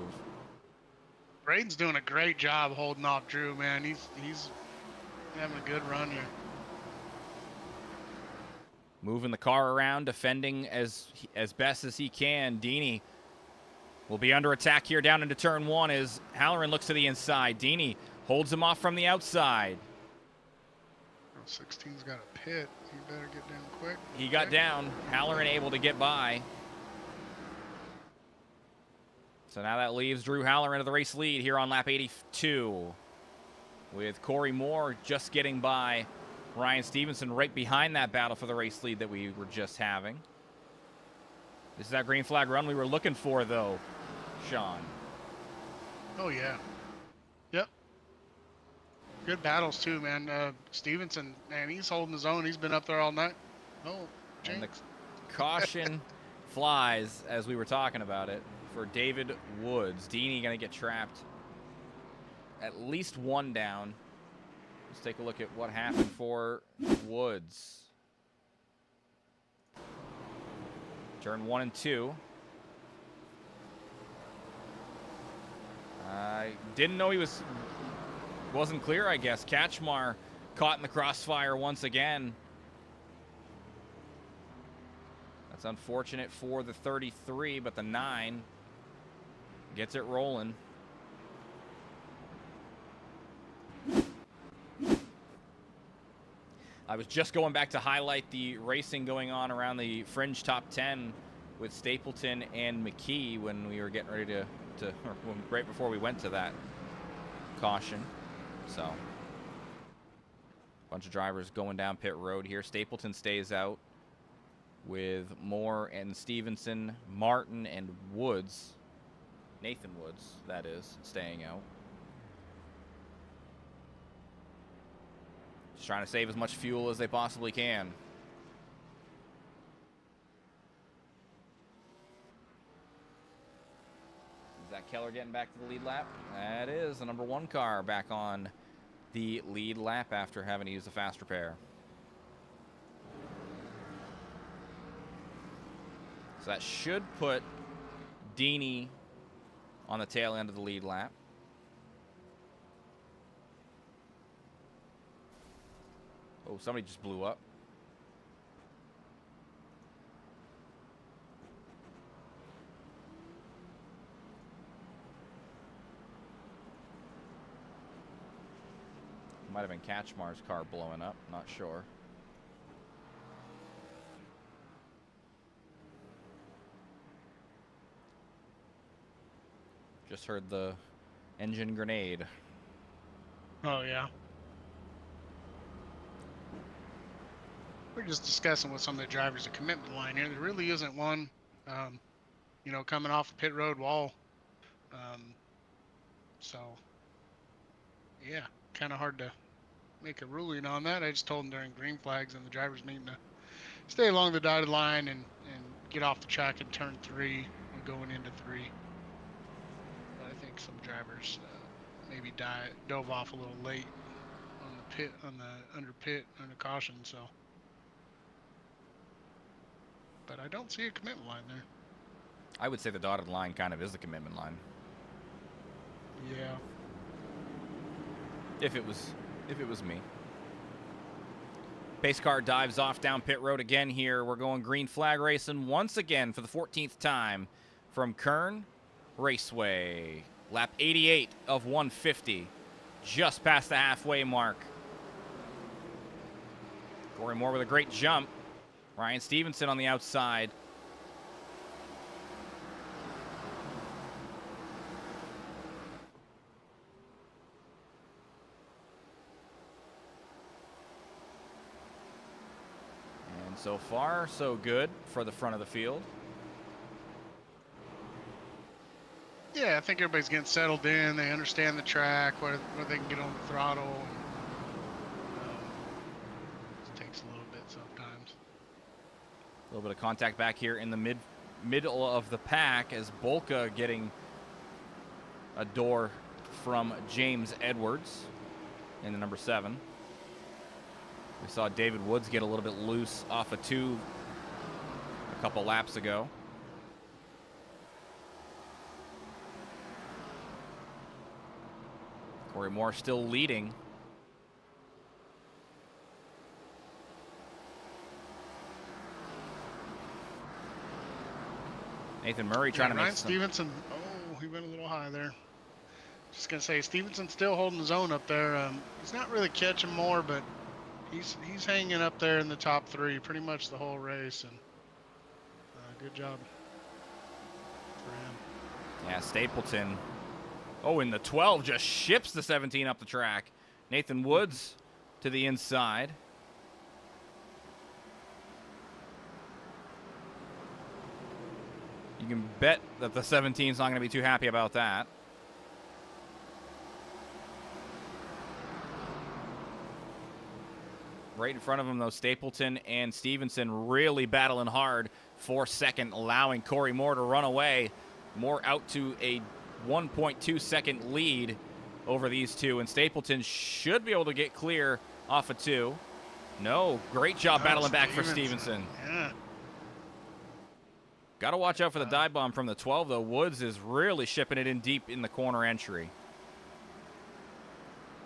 Braden's doing a great job holding off Drew, man. He's having a good run here. Moving the car around, defending as best as he can. Dini will be under attack here down into turn 1 as Halloran looks to the inside. Dini holds him off from the outside. 16's got a pit. He better get down quick. He got down. Halloran able to get by. So now that leaves Drew Halloran to the race lead here on lap 82, with Corey Moore just getting by Ryan Stevenson right behind that battle for the race lead that we were just having. This is that green flag run we were looking for, though, Sean. Oh, yeah. Yep. Good battles, too, man. Stevenson, man, he's holding his own. He's been up there all night. Oh, and the caution flies, as we were talking about it, for David Woods. Dini going to get trapped. At least one down. Let's take a look at what happened for Woods. Turn 1 and 2. I didn't know he wasn't clear, I guess. Kachmar caught in the crossfire once again. That's unfortunate for the 33, but the 9 gets it rolling. I was just going back to highlight the racing going on around the fringe top 10 with Stapleton and McKee when we were getting ready right before we went to that caution. So, a bunch of drivers going down pit road here. Stapleton stays out with Moore and Stevenson, Martin and Woods. Nathan Woods, that is, staying out. Just trying to save as much fuel as they possibly can. Is that Keller getting back to the lead lap? That is the number 1 car back on the lead lap after having to use the fast repair. So that should put Dini on the tail end of the lead lap. Oh, somebody just blew up. Might have been Kachmar's car blowing up, not sure. Just heard the engine grenade. Oh, yeah. We're just discussing with some of the drivers the commitment line here. There really isn't one, coming off the pit road wall. So, yeah, kind of hard to make a ruling on that. I just told them during green flags and the drivers needing to stay along the dotted line and get off the track in turn 3 and going into 3. But I think some drivers maybe dove off a little late on the pit, under caution. So, but I don't see a commitment line there. I would say the dotted line kind of is the commitment line. Yeah. If it was me. Pace car dives off down pit road again here. We're going green flag racing once again for the 14th time from Kern Raceway. Lap 88 of 150. Just past the halfway mark. Corey Moore with a great jump. Ryan Stevenson on the outside. And so far, so good for the front of the field. Yeah, I think everybody's getting settled in. They understand the track, where they can get on the throttle. It takes a little bit sometimes. A little bit of contact back here in the middle of the pack as Bolka getting a door from James Edwards in the number 7. We saw David Woods get a little bit loose off a 2 a couple laps ago. Corey Moore still leading. Nathan Murray trying to make Ryan Stevenson. Oh, he went a little high there. Just gonna say, Stevenson's still holding his own up there. He's not really catching more, but he's hanging up there in the top 3 pretty much the whole race, and good job for him. Yeah, Stapleton. Oh, and the 12 just ships the 17 up the track. Nathan Woods to the inside. You can bet that the 17's not going to be too happy about that. Right in front of him, though, Stapleton and Stevenson really battling hard for second, allowing Corey Moore to run away. Moore out to a 1.2 second lead over these two, and Stapleton should be able to get clear off a 2. No, great job battling back for Stevenson. Yeah. Got to watch out for the dive bomb from the 12, though. Woods is really shipping it in deep in the corner entry.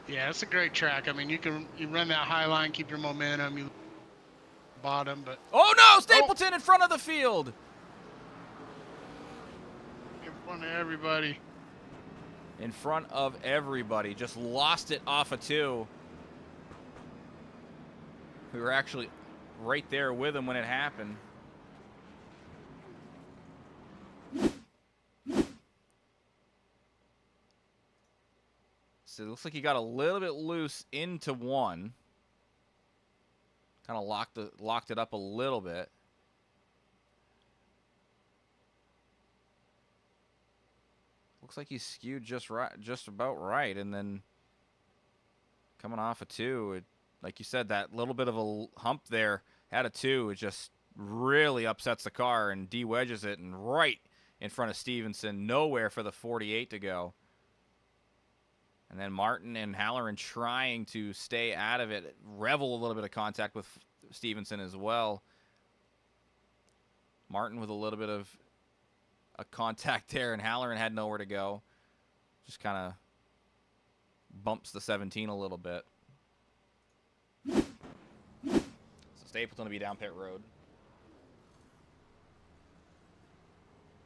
Yeah, it's a great track. I mean, you run that high line, keep your momentum, you bottom, but oh no, Stapleton in front of the field. In front of everybody. In front of everybody. Just lost it off a 2. We were actually right there with him when it happened. So it looks like he got a little bit loose into 1. Kind of locked it up a little bit. Looks like he skewed just about right, and then coming off a 2, like you said, that little bit of a hump there at a 2, it just really upsets the car and de-wedges it, and right in front of Stevenson, nowhere for the 48 to go. And then Martin and Halloran trying to stay out of it. Revel a little bit of contact with Stevenson as well. Martin with a little bit of a contact there, and Halloran had nowhere to go. Just kind of bumps the 17 a little bit. So Stapleton to be down pit road.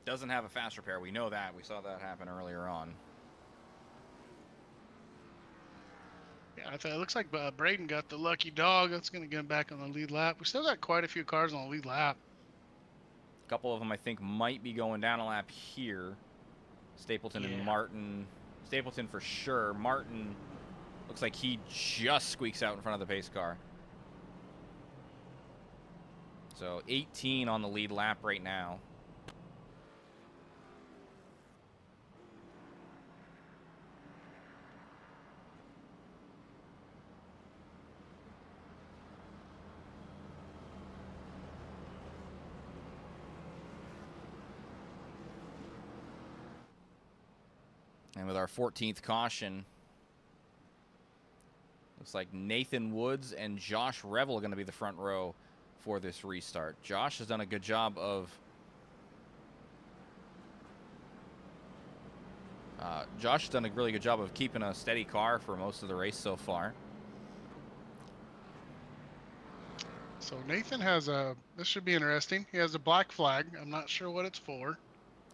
Doesn't have a fast repair. We know that. We saw that happen earlier on. Yeah, it looks like Braden got the lucky dog. That's going to get him back on the lead lap. We still got quite a few cars on the lead lap. A couple of them, I think, might be going down a lap here. Stapleton and Martin. Stapleton for sure. Martin looks like he just squeaks out in front of the pace car. So 18 on the lead lap right now. And with our 14th caution Looks like Nathan Woods and Josh Revel are going to be the front row for this restart. Josh has done a good job of... Josh has done a really good job of keeping a steady car for most of the race so far. So Nathan has a, this should be interesting. He has a black flag. I'm not sure what it's for.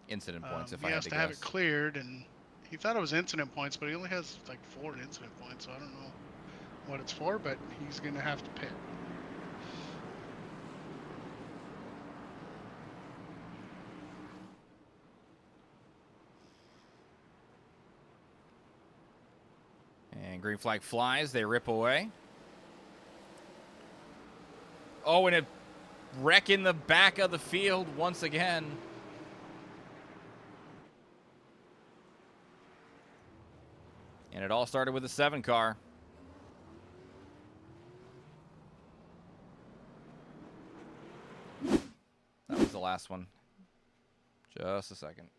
Incident points, if He I had has to to guess. have it cleared, and he thought it was incident points, but he only has like 4 incident points, so I don't know what it's for, but he's going to have to pit. And green flag flies. They rip away. Oh, and a wreck in the back of the field once again. And it all started with a 7 car. That was the last one. Just a second.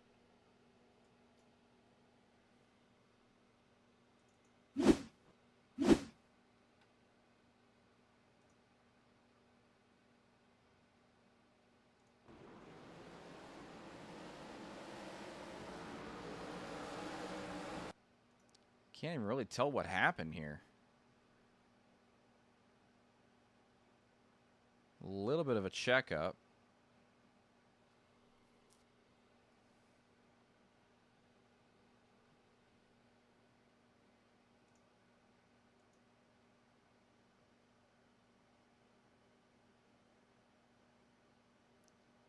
Can't even really tell what happened here. A little bit of a checkup.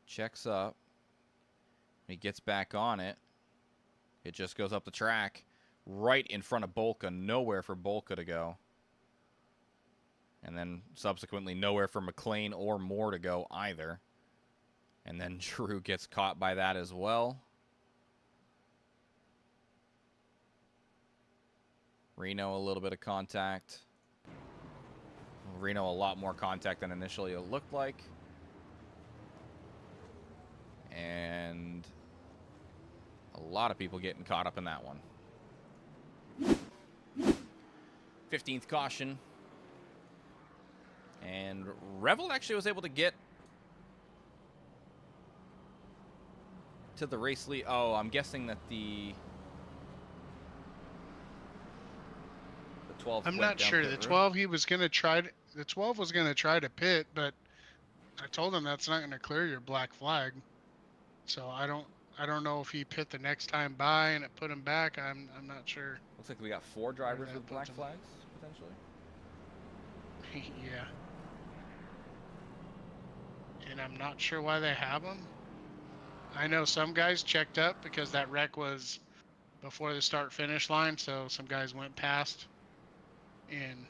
Checks up. He gets back on it. It just goes up the track right in front of Bolka. Nowhere for Bolka to go. And then subsequently nowhere for McLean or Moore to go either. And then Drew gets caught by that as well. Reno, a little bit of contact. Reno, a lot more contact than initially it looked like. And a lot of people getting caught up in that one. 15th caution. And Revel actually was able to get to the race lead. Oh, I'm guessing that the 12. I'm not sure. The 12 he was going to try to, the 12 was going to try to pit, but I told him that's not going to clear your black flag. So I don't know if he pit the next time by and it put him back. I'm not sure. Looks like we got 4 drivers with black flags potentially. Yeah. And I'm not sure why they have them. I know some guys checked up because that wreck was before the start finish line, so some guys went past and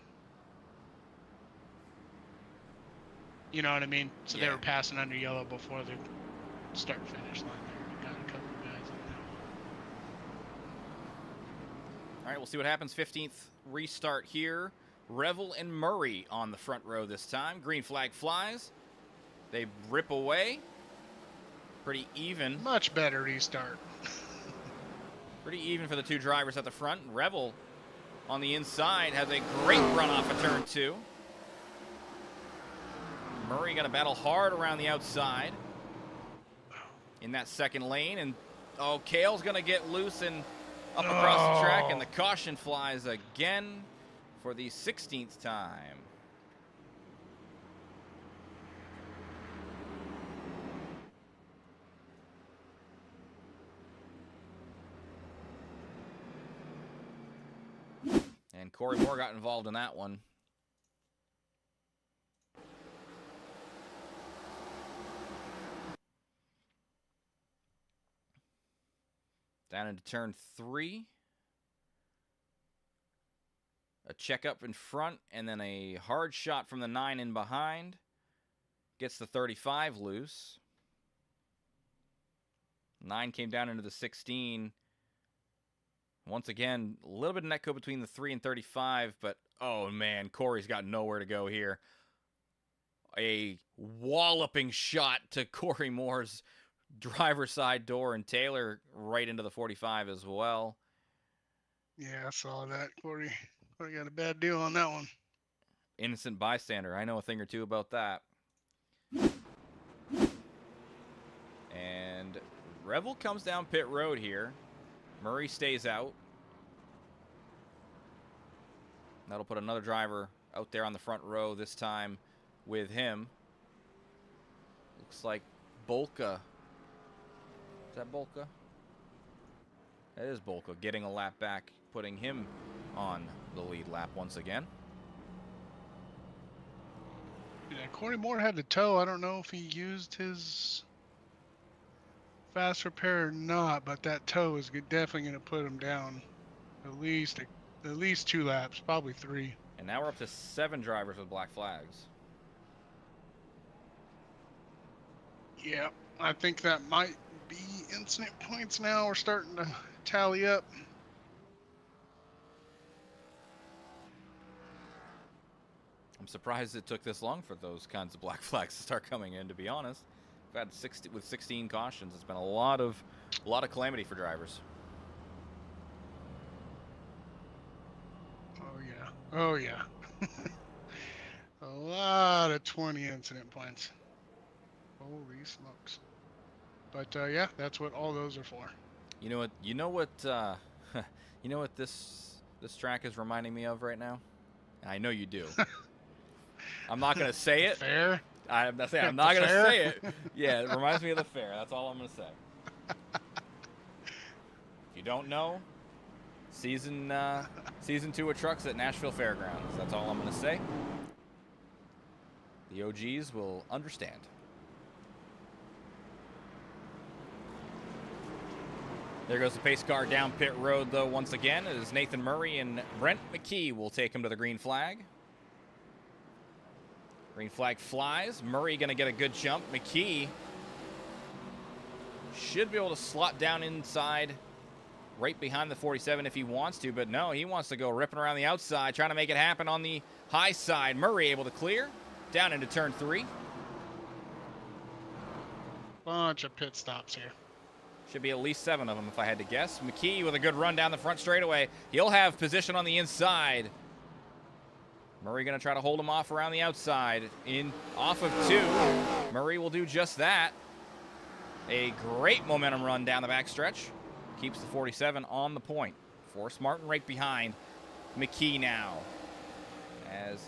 you know what I mean? So Yeah. they were passing under yellow before the start finish line there. Got a couple of guys in there. All right, we'll see what happens. 15th restart here. Revel and Murray on the front row this time. Green flag flies. They rip away. Pretty even. Much better restart. Pretty even for the 2 drivers at the front. Revel on the inside has a great run off of turn 2. Murray going to battle hard around the outside in that second lane. And, oh, Kale's going to get loose and up across the track. And the caution flies again for the 16th time. And Corey Moore got involved in that one. Down into turn 3. A checkup in front, and then a hard shot from the 9 in behind. Gets the 35 loose. 9 came down into the 16. Once again, a little bit of netco between the 3 and 35, but oh man, Corey's got nowhere to go here. A walloping shot to Corey Moore's driver's side door, and Taylor right into the 45 as well. Yeah, I saw that, Corey. I got a bad deal on that one. Innocent bystander. I know a thing or two about that. And Revel comes down pit road here. Murray stays out. That'll put another driver out there on the front row, this time with him. Looks like Bolka. Is that Bolka? That is Bolka getting a lap back, putting him on the lead lap once again. Yeah, Corey Moore had to tow. I don't know if he used his fast repair or not, but that tow is definitely going to put him down at least 2 laps, probably 3. And now we're up to 7 drivers with black flags. Yeah, I think that might be incident points now. We're starting to tally up. I'm surprised it took this long for those kinds of black flags to start coming in, to be honest. We've had 16 cautions. It's been a lot of calamity for drivers. Oh yeah. Oh yeah. A lot of 20 incident points. Holy smokes. But yeah, that's what all those are for. You know what this track is reminding me of right now? I know you do. I'm not gonna say it. Fair. I'm not gonna say it. Yeah, it reminds me of the fair. That's all I'm gonna say. If you don't know, season 2 of trucks at Nashville Fairgrounds. That's all I'm gonna say. The OGs will understand. There goes the pace car down pit road, though, once again. It is Nathan Murray, and Brent McKee will take him to the green flag. Green flag flies. Murray going to get a good jump. McKee should be able to slot down inside right behind the 47 if he wants to, but no, he wants to go ripping around the outside, trying to make it happen on the high side. Murray able to clear down into turn 3. Bunch of pit stops here. Should be at least 7 of them if I had to guess. McKee with a good run down the front straightaway. He'll have position on the inside. Murray going to try to hold him off around the outside. Off of 2. Murray will do just that. A great momentum run down the backstretch. Keeps the 47 on the point. Force Martin right behind McKee now. As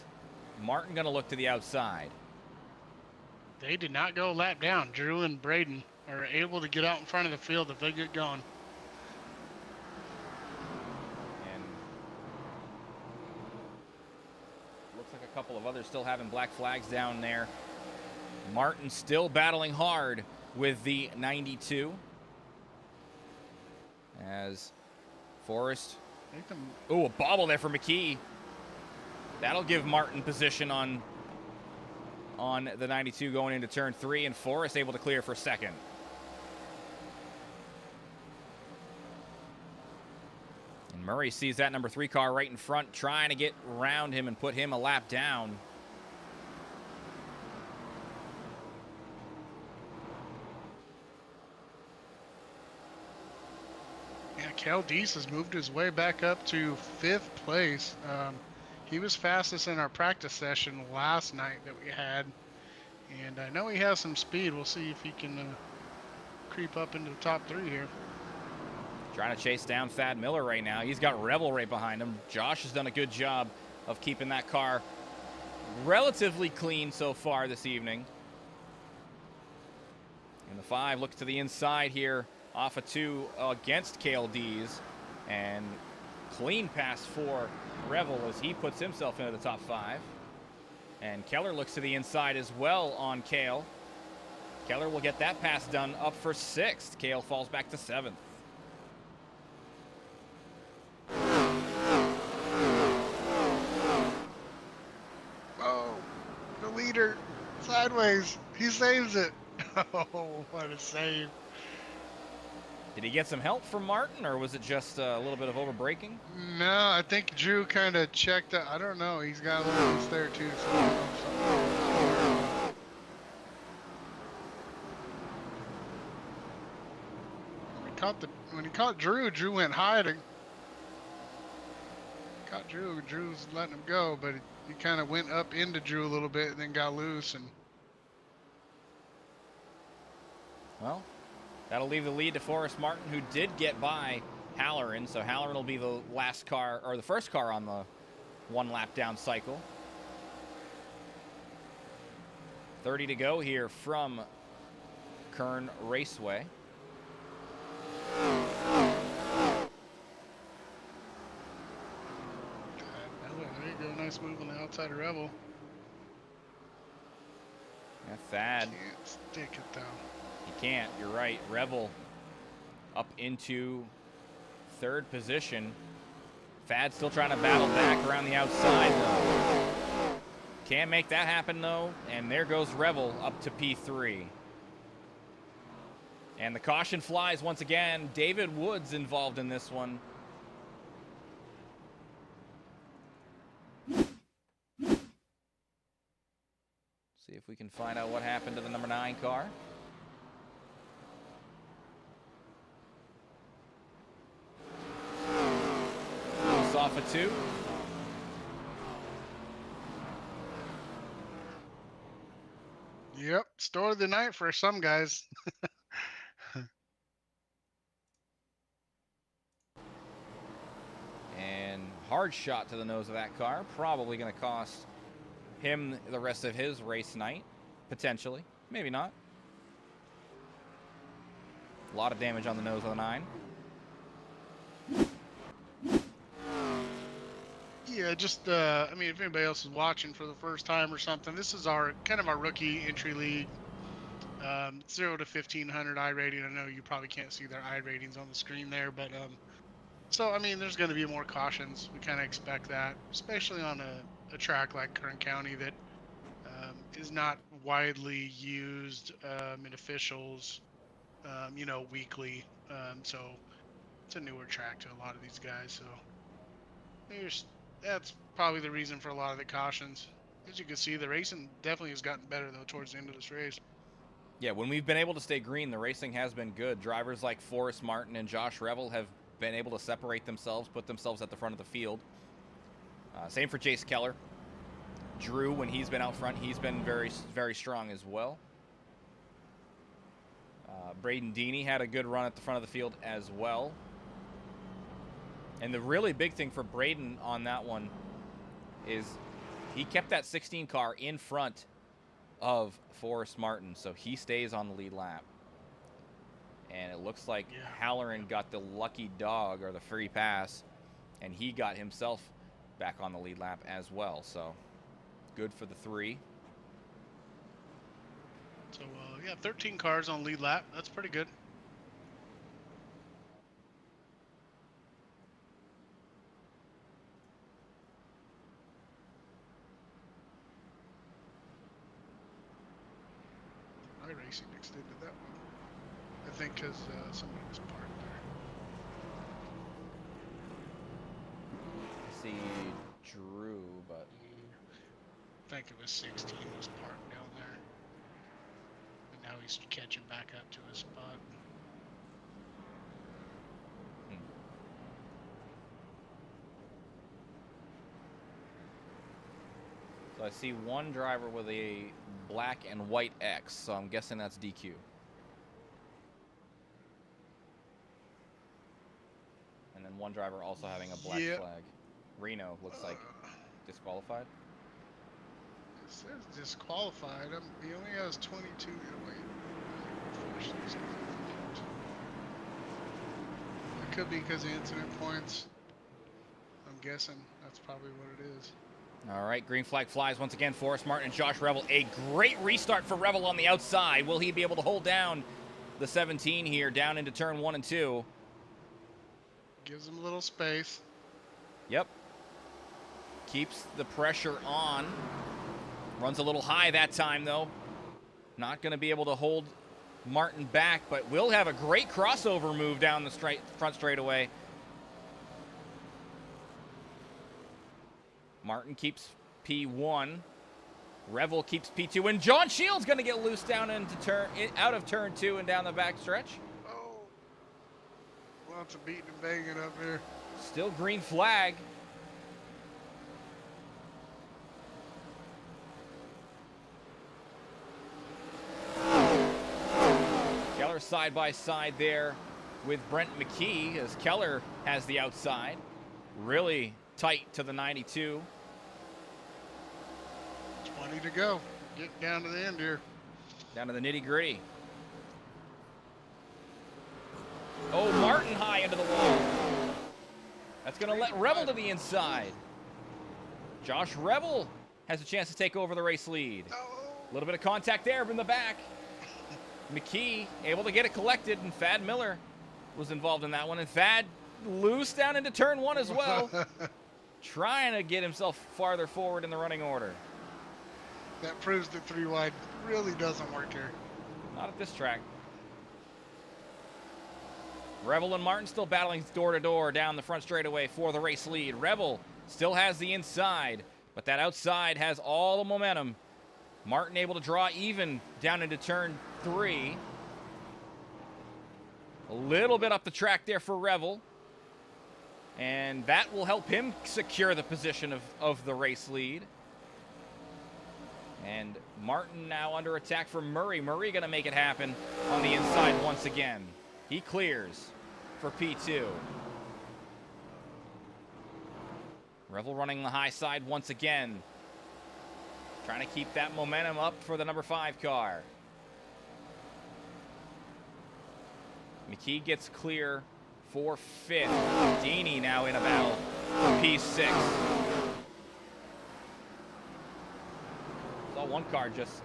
Martin going to look to the outside. They did not go lap down. Drew and Braden are able to get out in front of the field if they get going. And looks like a couple of others still having black flags down there. Martin still battling hard with the 92. As Forrest. Oh, a bobble there for McKee. That'll give Martin position on the 92 going into turn 3, and Forrest able to clear for second. And Murray sees that number 3 car right in front, trying to get around him and put him a lap down. Yeah, Cal Deese has moved his way back up to 5th place. He was fastest in our practice session last night that we had. And I know he has some speed. We'll see if he can creep up into the top 3 here. Trying to chase down Thad Miller right now. He's got Revel right behind him. Josh has done a good job of keeping that car relatively clean so far this evening. And the 5 looks to the inside here off of 2 against KLD's. And clean pass for Revel as he puts himself into the top 5. And Keller looks to the inside as well on Kale. Keller will get that pass done up for 6th. Kale falls back to 7th. Oh, the leader sideways. He saves it. Oh, what a save. Did he get some help from Martin, or was it just a little bit of overbraking? No, I think Drew kind of checked out. I don't know. He's got a little loose there too. So I don't know if when he caught Drew, Drew went high to caught Drew. Drew's letting him go, but he kind of went up into Drew a little bit and then got loose. And well, that'll leave the lead to Forrest Martin, who did get by Halloran. So Halloran will be the last car, or the first car on the one lap down cycle. 30 to go here from Kern Raceway. There you go, nice move on the outside of Rebel. Yeah, Thad. Can't stick it though. He can't, you're right. Revel up into third position. Thad still trying to battle back around the outside. Can't make that happen though, and there goes Revel up to P3. And the caution flies once again. David Woods involved in this one. See if we can find out what happened to the number 9 car. Loose off a 2. Yep, story of the night for some guys. And hard shot to the nose of that car. Probably going to cost him the rest of his race night. Potentially. Maybe not. A lot of damage on the nose of the 9. Yeah, just I mean, if anybody else is watching for the first time or something, this is our kind of our rookie entry league, 0 to 1500 I rating. I know you probably can't see their I ratings on the screen there, but so I mean, there's going to be more cautions. We kind of expect that, especially on a track like Kern County that is not widely used in officials, you know, weekly. So it's a newer track to a lot of these guys. So that's probably the reason for a lot of the cautions. As you can see, the racing definitely has gotten better though towards the end of this race. Yeah, when we've been able to stay green, the racing has been good. Drivers like Forrest Martin and Josh Revel have been able to separate themselves, put themselves at the front of the field. Same for Jace Keller. Drew, when he's been out front, he's been very, very strong as well. Braden Deeney had a good run at the front of the field as well. And the really big thing for Braden on that one is he kept that 16 car in front of Forrest Martin, so he stays on the lead lap. And it looks like Halloran got the lucky dog or the free pass, and he got himself back on the lead lap as well. So good for the 3. So yeah, 13 cars on lead lap. That's pretty good. Racing extended that one, I think, because somebody was parked there. I see Drew, but I think it was 16 was parked down there, and now he's catching back up to his spot. So I see one driver with a black and white X, so I'm guessing that's DQ. And then one driver also having a black flag. Reno looks like disqualified. It says disqualified. He only has 22. Wait. It could be because of incident points. I'm guessing that's probably what it is. All right, green flag flies once again. Forrest Martin and Josh Revel. A great restart for Revel on the outside. Will he be able to hold down the 17 here down into turn 1 and 2? Gives him a little space. Yep. Keeps the pressure on. Runs a little high that time, though. Not going to be able to hold Martin back, but will have a great crossover move down the front straightaway. Martin keeps P1. Revel keeps P2. And John Shields going to get loose down into out of turn 2 and down the back stretch. Oh. Lots of beating and banging up here. Still green flag. side by side there with Brent McKee as Keller has the outside. Really tight to the 92. 20 to go. Getting down to the end here. Down to the nitty gritty. Oh, Martin high into the wall. That's going to let Revel to the inside. Josh Revel has a chance to take over the race lead. A little bit of contact there from the back. McKee able to get it collected, and Thad Miller was involved in that one. And Thad loose down into turn 1 as well. Trying to get himself farther forward in the running order. That proves that 3 wide really doesn't work here. Not at this track. Revel and Martin still battling door to door down the front straightaway for the race lead. Revel still has the inside, but that outside has all the momentum. Martin able to draw even down into turn 3. A little bit up the track there for Revel. And that will help him secure the position of the race lead. And Martin now under attack from Murray. Murray going to make it happen on the inside once again. He clears for P2. Revel running the high side once again. Trying to keep that momentum up for the number 5 car. McKee gets clear for 5th. Deeney now in a battle for P6. Saw one car just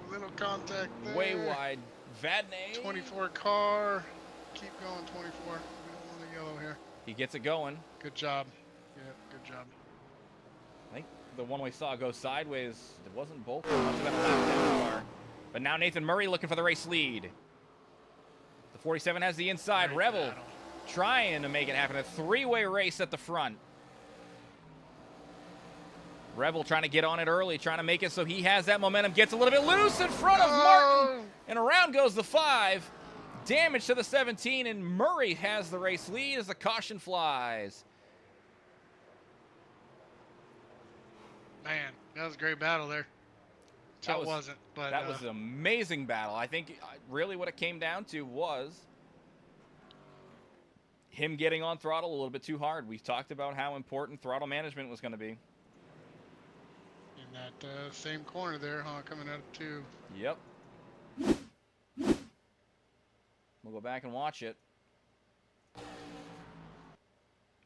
little contact there. Way wide. Vadnais. 24 car. Keep going, 24. We don't want a yellow here. He gets it going. Good job. Yeah, good job. I think the one we saw go sideways, it wasn't both. It must have been a lap down car. But now Nathan Murray looking for the race lead. The 47 has the inside. Great Revel battle. trying to make it happen. A 3-way race at the front. Revel trying to get on it early, trying to make it so he has that momentum. Gets a little bit loose in front of Martin. And around goes the 5. Damage to the 17, and Murray has the race lead as the caution flies. Man, that was a great battle there. It wasn't, but that was an amazing battle. I think really what it came down to was him getting on throttle a little bit too hard. We've talked about how important throttle management was going to be. In that same corner there, huh? Coming out of 2. Yep. We'll go back and watch it.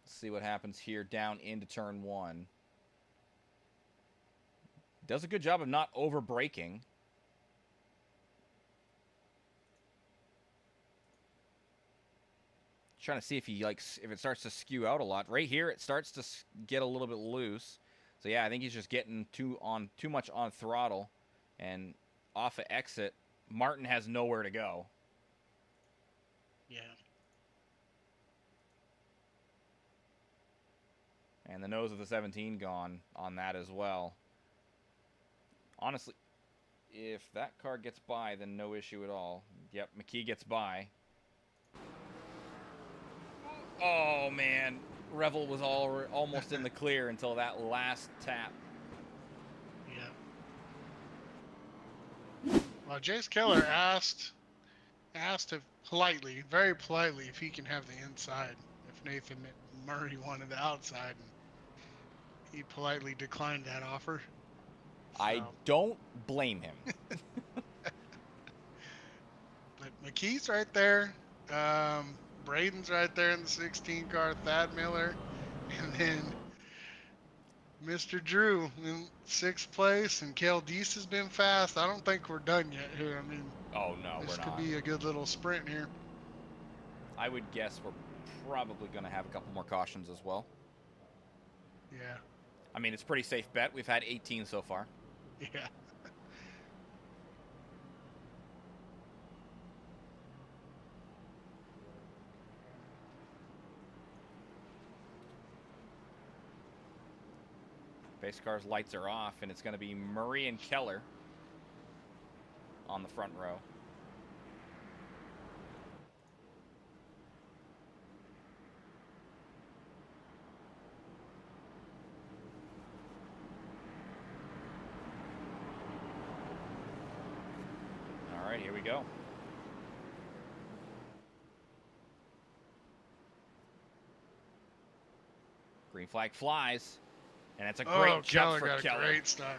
See what happens here down into turn 1. Does a good job of not over braking. Trying to see if if it starts to skew out a lot. Right here, it starts to get a little bit loose. So yeah, I think he's just getting too much on throttle, and off of exit, Martin has nowhere to go. Yeah. And the nose of the 17 gone on that as well. Honestly, if that car gets by, then no issue at all. Yep, McKee gets by. Oh, man. Revel was almost in the clear until that last tap. Yeah. Well, Jace Keller asked if politely, very politely, if he can have the inside. If Nathan Murray wanted the outside, and he politely declined that offer. So. I don't blame him. But McKee's right there. Braden's right there in the 16 car. Thad Miller, and then Mr. Drew in 6th place, and Cale Deese has been fast. I don't think we're done yet here. I mean, oh no, this we're could not. be a good little sprint here. I would guess we're probably going to have a couple more cautions as well. Yeah. I mean, it's a pretty safe bet. We've had 18 so far. Yeah. Base car's lights are off, and it's going to be Murray and Keller on the front row. All right, here we go. Green flag flies, and it's a great jump for got Keller. a great start.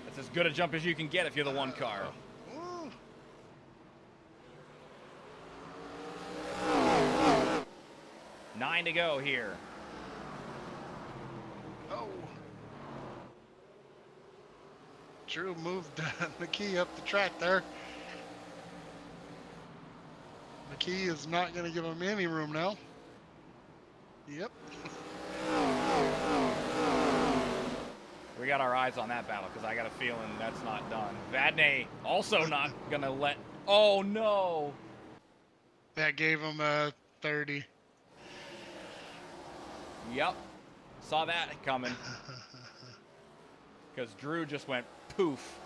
That's as good a jump as you can get if you're the one car. Ooh. 9 to go here. Oh. Drew moved McKee up the track there. McKee is not going to give him any room now. Yep. We got our eyes on that battle because I got a feeling that's not done. Vadnais also not going to let... Oh, no. That gave him a 30. Yep. Saw that coming. Because Drew just went poof.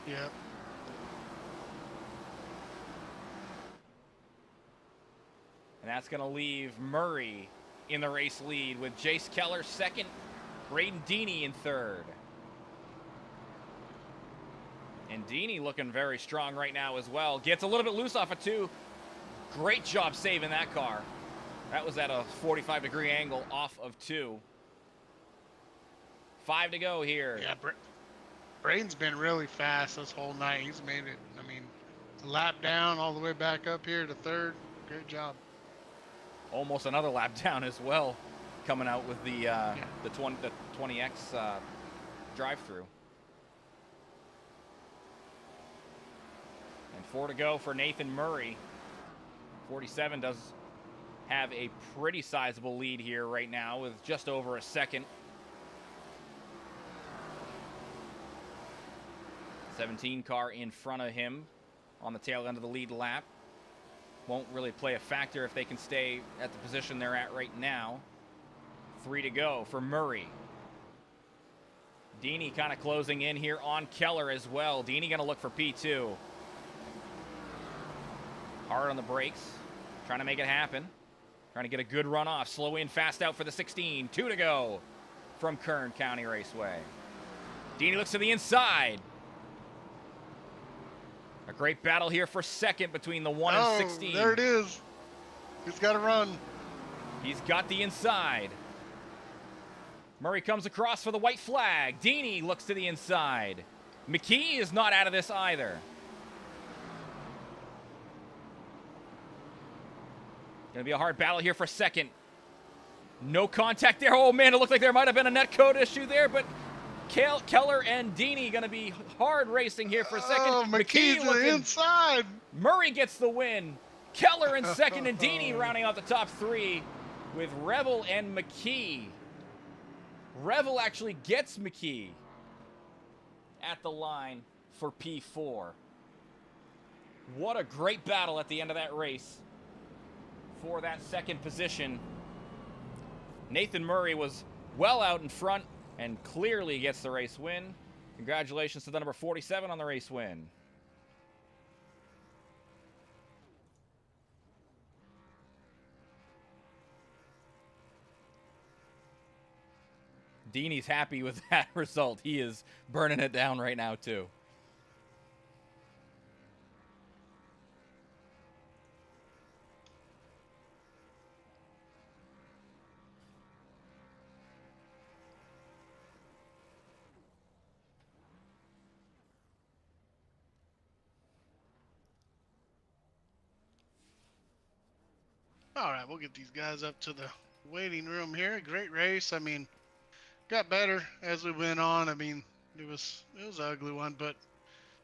Yep. And that's going to leave Murray in the race lead with Jace Keller second, Braden Deeney in third. And Deeney looking very strong right now as well. Gets a little bit loose off of 2. Great job saving that car. That was at a 45-degree angle off of 2. 5 to go here. Yeah, Braden's been really fast this whole night. He's made it, I mean, a lap down all the way back up here to third. Great job. Almost another lap down as well, coming out with the 20X drive-through. And 4 to go for Nathan Murray. 47 does have a pretty sizable lead here right now with just over a second. 17 car in front of him on the tail end of the lead lap. Won't really play a factor if they can stay at the position they're at right now. 3 to go for Murray. Deeney kind of closing in here on Keller as well. Deeney going to look for P2. Hard on the brakes, trying to make it happen. Trying to get a good run off. Slow in, fast out for the 16. 2 to go from Kern County Raceway. Deeney looks to the inside. A great battle here for second between the 1 and 16. There it is. He's got to run. He's got the inside. Murray comes across for the white flag. Deeney looks to the inside. McKee is not out of this either. Going to be a hard battle here for second. No contact there. Oh, man, it looked like there might have been a netcode issue there, but Keller and Deeney going to be hard racing here for second. Oh, McKee's on the inside. Murray gets the win. Keller in second and Deeney rounding out the top 3 with Revel and McKee. Revel actually gets McKee at the line for P4. What a great battle at the end of that race for that second position. Nathan Murray was well out in front and clearly gets the race win. Congratulations to the number 47 on the race win. Deeney's happy with that result. He is burning it down right now, too. All right, we'll get these guys up to the waiting room here. Great race. I mean, got better as we went on. I mean, it was an ugly one, but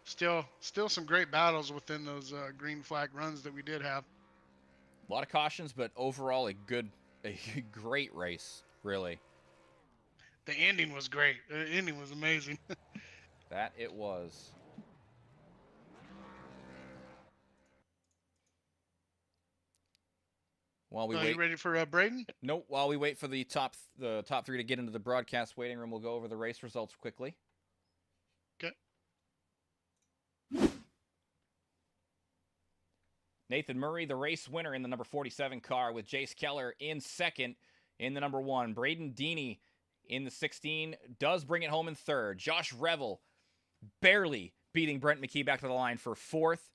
still some great battles within those green flag runs that we did have. A lot of cautions, but overall a great race, really. The ending was great. The ending was amazing. That it was. While we wait, you ready for Braden? Nope. While we wait for the top 3 to get into the broadcast waiting room, we'll go over the race results quickly. Okay. Nathan Murray, the race winner in the number 47 car, with Jace Keller in second in the number 1. Braden Deeney in the 16 does bring it home in third. Josh Revel barely beating Brent McKee back to the line for fourth.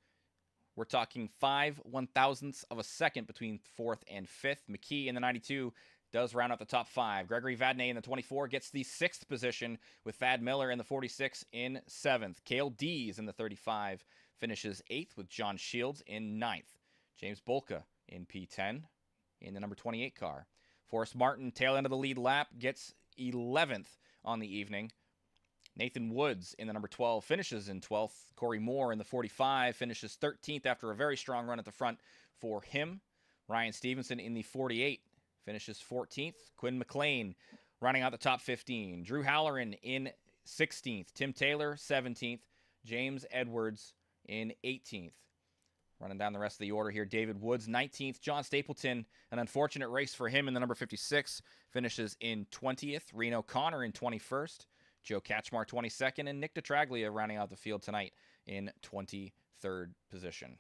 We're talking 5/1000ths of a second between fourth and fifth. McKee in the 92 does round out the top 5. Gregory Vadnais in the 24 gets the 6th position, with Thad Miller in the 46 in 7th. Cale Dees in the 35 finishes 8th, with John Shields in 9th. James Bolka in P10 in the number 28 car. Forrest Martin, tail end of the lead lap, gets 11th on the evening. Nathan Woods in the number 12 finishes in 12th. Corey Moore in the 45 finishes 13th after a very strong run at the front for him. Ryan Stevenson in the 48 finishes 14th. Quinn McLean running out the top 15. Drew Halloran in 16th. Tim Taylor 17th. James Edwards in 18th. Running down the rest of the order here, David Woods 19th. John Stapleton, an unfortunate race for him in the number 56, finishes in 20th. Reno Connor in 21st. Joe Katchmar 22nd, and Nick DeTraglia rounding out the field tonight in 23rd position.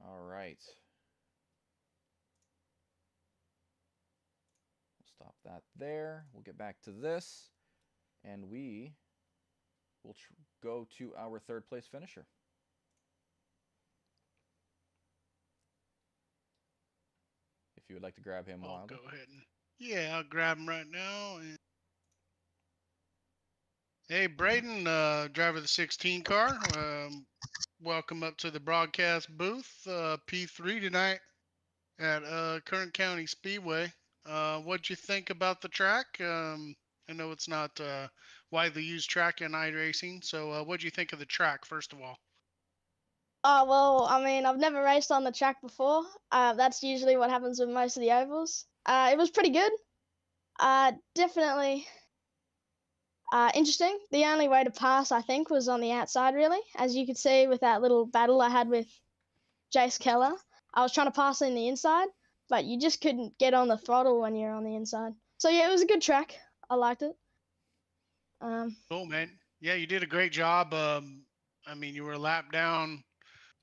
All right. We'll stop that there. We'll get back to this, and we will go to our 3rd place finisher. If you would like to grab him, I'll Wilder. go ahead and I'll grab him right now. And hey, Braden, driver of the 16 car. Welcome up to the broadcast booth. P3 tonight at Kern County Speedway. What'd you think about the track? I know it's not widely used track in iRacing, so what'd you think of the track, first of all? Oh, well, I mean, I've never raced on the track before. That's usually what happens with most of the ovals. It was pretty good. Definitely interesting. The only way to pass, I think, was on the outside, really. As you could see with that little battle I had with Jace Keller. I was trying to pass in the inside, but you just couldn't get on the throttle when you're on the inside. So, yeah, it was a good track. I liked it. Cool, man. Yeah, you did a great job. I mean, you were a lap down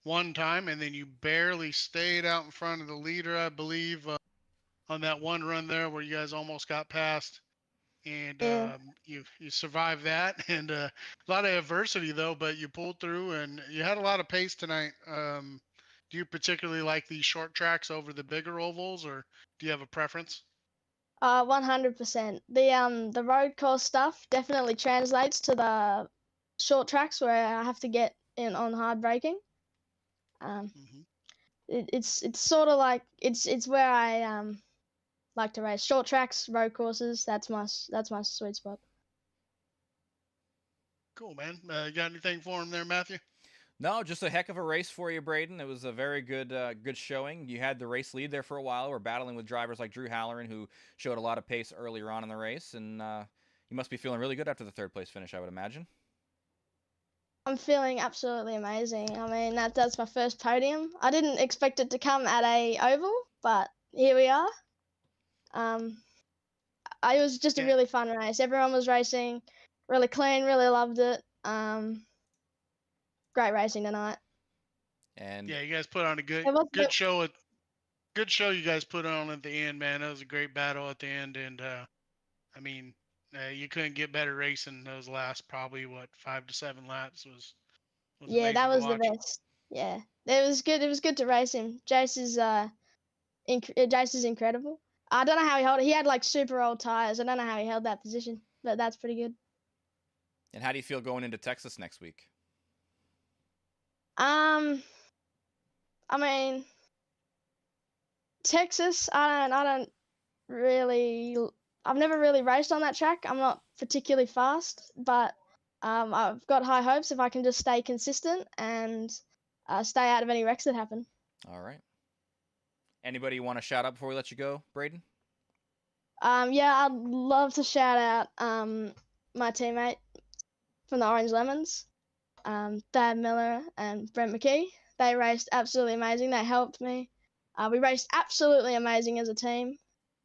one time, and then you barely stayed out in front of the leader, I believe, on that one run there where you guys almost got past. And Yeah. you survived that, and a lot of adversity though, but you pulled through, and you had a lot of pace tonight. Do you particularly like these short tracks over the bigger ovals, or do you have a preference? 100%. The road course stuff definitely translates to the short tracks where I have to get in on hard braking. Mm-hmm. It's sort of like it's where I like to race. Short tracks, road courses. That's my sweet spot. Cool, man. You got anything for him there, Matthew? No, just a heck of a race for you, Braden. It was a very good good showing. You had the race lead there for a while. We're battling with drivers like Drew Halloran, who showed a lot of pace earlier on in the race, and you must be feeling really good after the 3rd place finish, I would imagine. I'm feeling absolutely amazing. I mean, that's my first podium. I didn't expect it to come at a oval, but here we are. It was just a really fun race. Everyone was racing really clean, really loved it. Great racing tonight. And yeah, you guys put on a good show. Good show you guys put on at the end, man. That was a great battle at the end, and I mean, you couldn't get better racing. Those last probably 5 to 7 laps was yeah, that was the watch. best. Yeah, it was good. It was good to race him. Jace is incredible. I don't know how he held it. He had like super old tires. I don't know how he held that position, but that's pretty good. And how do you feel going into Texas next week? I mean, Texas. I don't really. I've never really raced on that track. I'm not particularly fast, but I've got high hopes if I can just stay consistent and stay out of any wrecks that happen. All right. Anybody you want to shout out before we let you go, Braden? Yeah, I'd love to shout out my teammate from the Orange Lemons, Thad Miller and Brent McKee. They raced absolutely amazing. They helped me. We raced absolutely amazing as a team,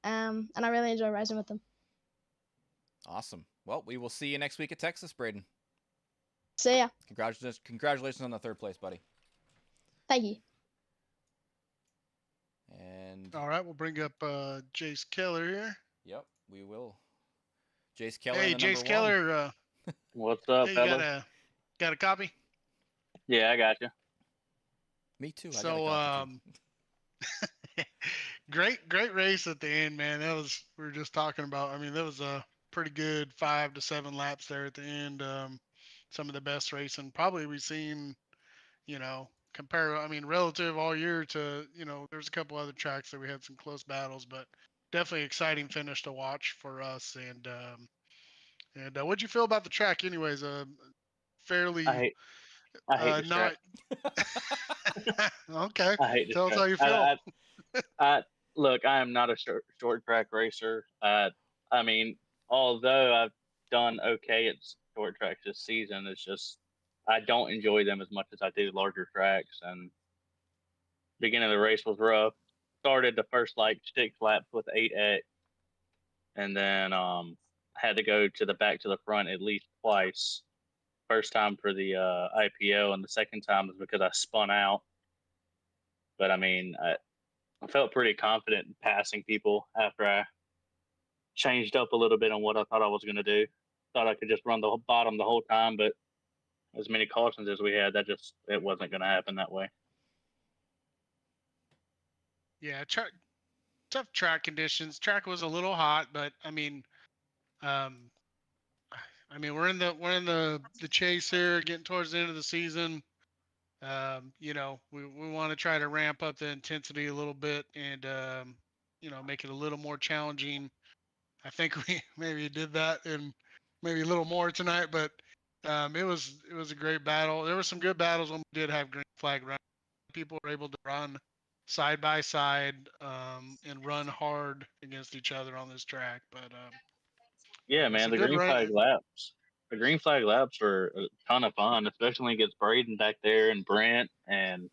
and I really enjoy racing with them. Awesome. Well, we will see you next week at Texas, Braden. See ya. Congratulations on the 3rd place, buddy. Thank you. And all right, we'll bring up Jace Keller here. Yep, we will. Jace Keller. Hey, Jace Keller. What's up, you fellas? Got a copy? Yeah, I got you. Me too. I So, got a copy too. great race at the end, man. We were just talking about. I mean, that was a pretty good 5 to 7 laps there at the end. Some of the best racing probably we've seen. I mean, relative all year to, there's a couple other tracks that we had some close battles, but definitely exciting finish to watch for us. And what'd you feel about the track, anyways? I Fairly hate I hate this track. not okay. I hate this Tell us track. how you feel. Look, I am not a short track racer. I mean, although I've done okay at short tracks this season, it's just I don't enjoy them as much as I do larger tracks. And beginning of the race was rough. Started the first like 6 laps with 8x, and then had to go to the back to the front at least twice. First time for the IPO, and the second time was because I spun out. But I mean, I felt pretty confident in passing people after I changed up a little bit on what I thought I was going to do. Thought I could just run the bottom the whole time, but as many cautions as we had, it wasn't going to happen that way. Yeah, tough track conditions. Track was a little hot, but we're in the chase here, getting towards the end of the season. We want to try to ramp up the intensity a little bit and make it a little more challenging. I think we maybe did that and maybe a little more tonight, but it was a great battle. There were some good battles when we did have green flag run. People were able to run side by side and run hard against each other on this track. But Yeah, it's man, a the good green run. flag laps. The green flag laps were a ton of fun, especially when it gets Braden back there and Brent. And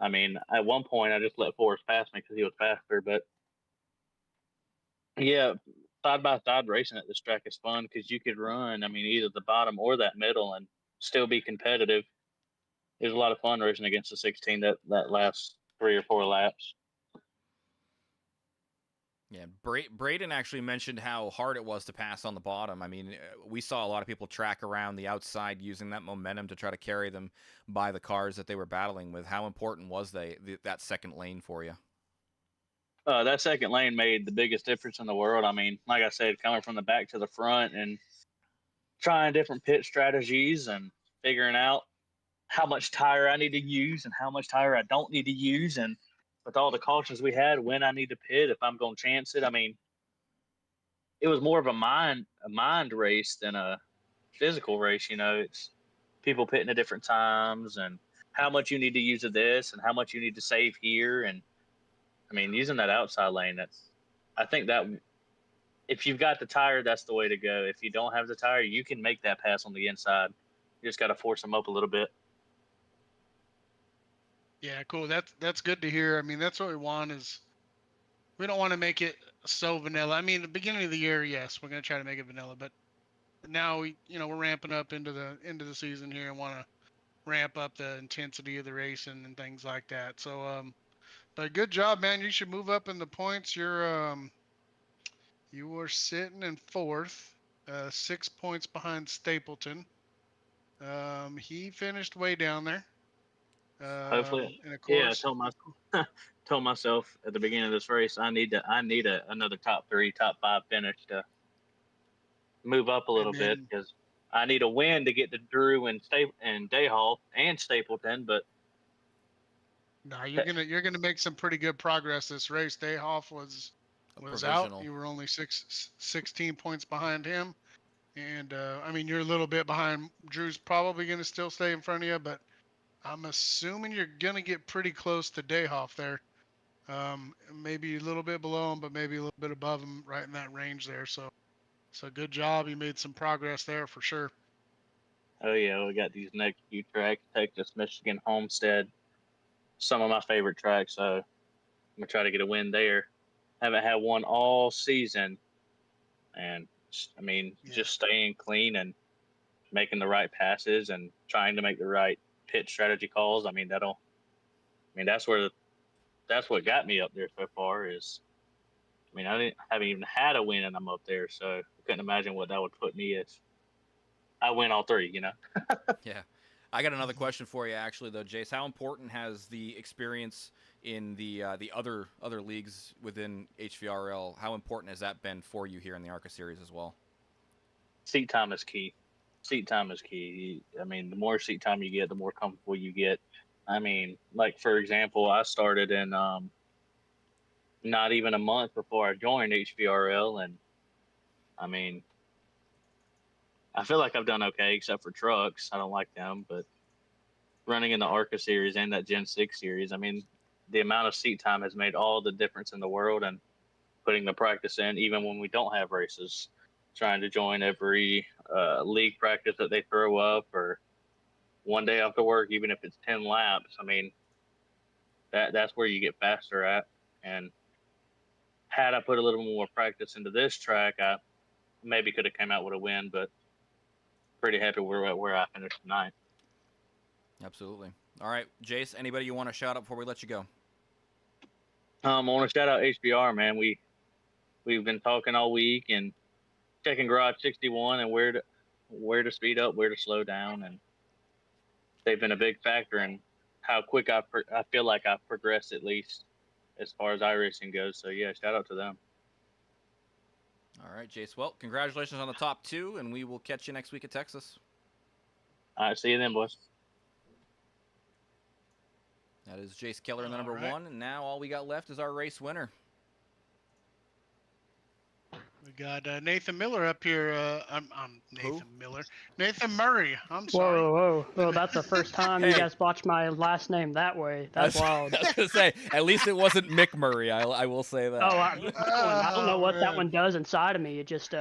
I mean, at one point, I just let Forrest pass me because he was faster. But yeah, side by side racing at this track is fun because you could run, I mean, either the bottom or that middle and still be competitive. It was a lot of fun racing against the 16 that last 3 or 4 laps. Yeah, Braden actually mentioned how hard it was to pass on the bottom. I mean, we saw a lot of people track around the outside using that momentum to try to carry them by the cars that they were battling with. How important was that second lane for you? That second lane made the biggest difference in the world. I mean, like I said, coming from the back to the front and trying different pit strategies and figuring out how much tire I need to use and how much tire I don't need to use, and with all the cautions we had, when I need to pit if I'm going to chance it. I mean, it was more of a mind race than a physical race. It's people pitting at different times and how much you need to use of this and how much you need to save here. And I mean, using that outside lane, I think that if you've got the tire, that's the way to go. If you don't have the tire, you can make that pass on the inside. You just got to force them up a little bit. Yeah, cool. That's good to hear. I mean, that's what we want is we don't want to make it so vanilla. I mean, the beginning of the year, yes, we're going to try to make it vanilla, but now we're ramping up into the season here and want to ramp up the intensity of the racing and things like that. So, but good job, man. You should move up in the points. You were sitting in fourth, 6 points behind Stapleton. He finished way down there. Hopefully, And of yeah. course, Told myself at the beginning of this race, I need another top 3, top 5 finish to move up a little and bit then because I need a win to get to Drew and Dayhall and Stapleton. But no, you're gonna make some pretty good progress this race. Dayhoff was out. Provisional. You were only 16 points behind him, and I mean you're a little bit behind. Drew's probably gonna still stay in front of you, but I'm assuming you're gonna get pretty close to Dayhoff there. Maybe a little bit below him, but maybe a little bit above him, right in that range there. So good job. You made some progress there for sure. oh yeah, we got these next few tracks: Texas, Michigan, Homestead. Some of my favorite tracks. So I'm gonna try to get a win there. Haven't had one all season, and I mean, Yeah. just staying clean and making the right passes and trying to make the right pit strategy calls. I mean, that's what got me up there so far. I mean, I haven't even had a win and I'm up there, so I couldn't imagine what that would put me if I win all 3. Yeah. I got another question for you, actually, though, Jace. How important has the experience in the other leagues within HVRL? How important has that been for you here in the ARCA series as well? Seat time is key. Seat time is key. I mean, the more seat time you get, the more comfortable you get. I mean, like for example, I started in not even a month before I joined HVRL, and I mean, I feel like I've done okay, except for trucks. I don't like them, but running in the ARCA series and that Gen 6 series, I mean, the amount of seat time has made all the difference in the world, and putting the practice in, even when we don't have races, trying to join every league practice that they throw up, or one day after work, even if it's 10 laps. I mean, that's where you get faster at. And had I put a little more practice into this track, I maybe could have come out with a win, but pretty happy where I finished tonight. Absolutely. All right, Jace, anybody you want to shout out before we let you go? I want to shout out HBR, man. We've been talking all week and checking Garage 61 and where to speed up, where to slow down, and they've been a big factor in how quick I feel like I've progressed, at least as far as iRacing goes. So yeah, shout out to them. All right, Jace. Well, congratulations on the top 2, and we will catch you next week at Texas. All right, see you then, boys. That is Jace Keller in the number 1, and now all we got left is our race winner. We got Nathan Miller up here. I'm Nathan Miller. Nathan Murray. I'm sorry. Whoa. That's the first time Hey. you guys botched my last name that way. That's wild. I was going to say, at least it wasn't Mick Murray. I will say that. I don't know what that man. one does inside of me. It just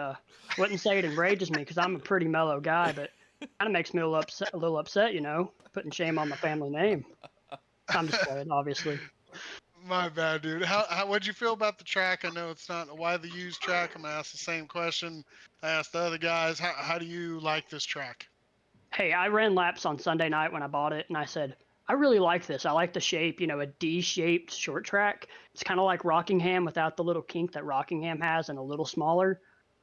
wouldn't say it enrages me because I'm a pretty mellow guy, but it kind of makes me a little upset, putting shame on my family name. I'm just playing, obviously. My bad, dude. What'd you feel about the track? I know it's not a widely used track. I'm gonna ask the same question I asked the other guys. How do you like this track? Hey, I ran laps on Sunday night when I bought it, and I said, I really like this. I like the shape, a D-shaped short track. It's kind of like Rockingham without the little kink that Rockingham has and a little smaller.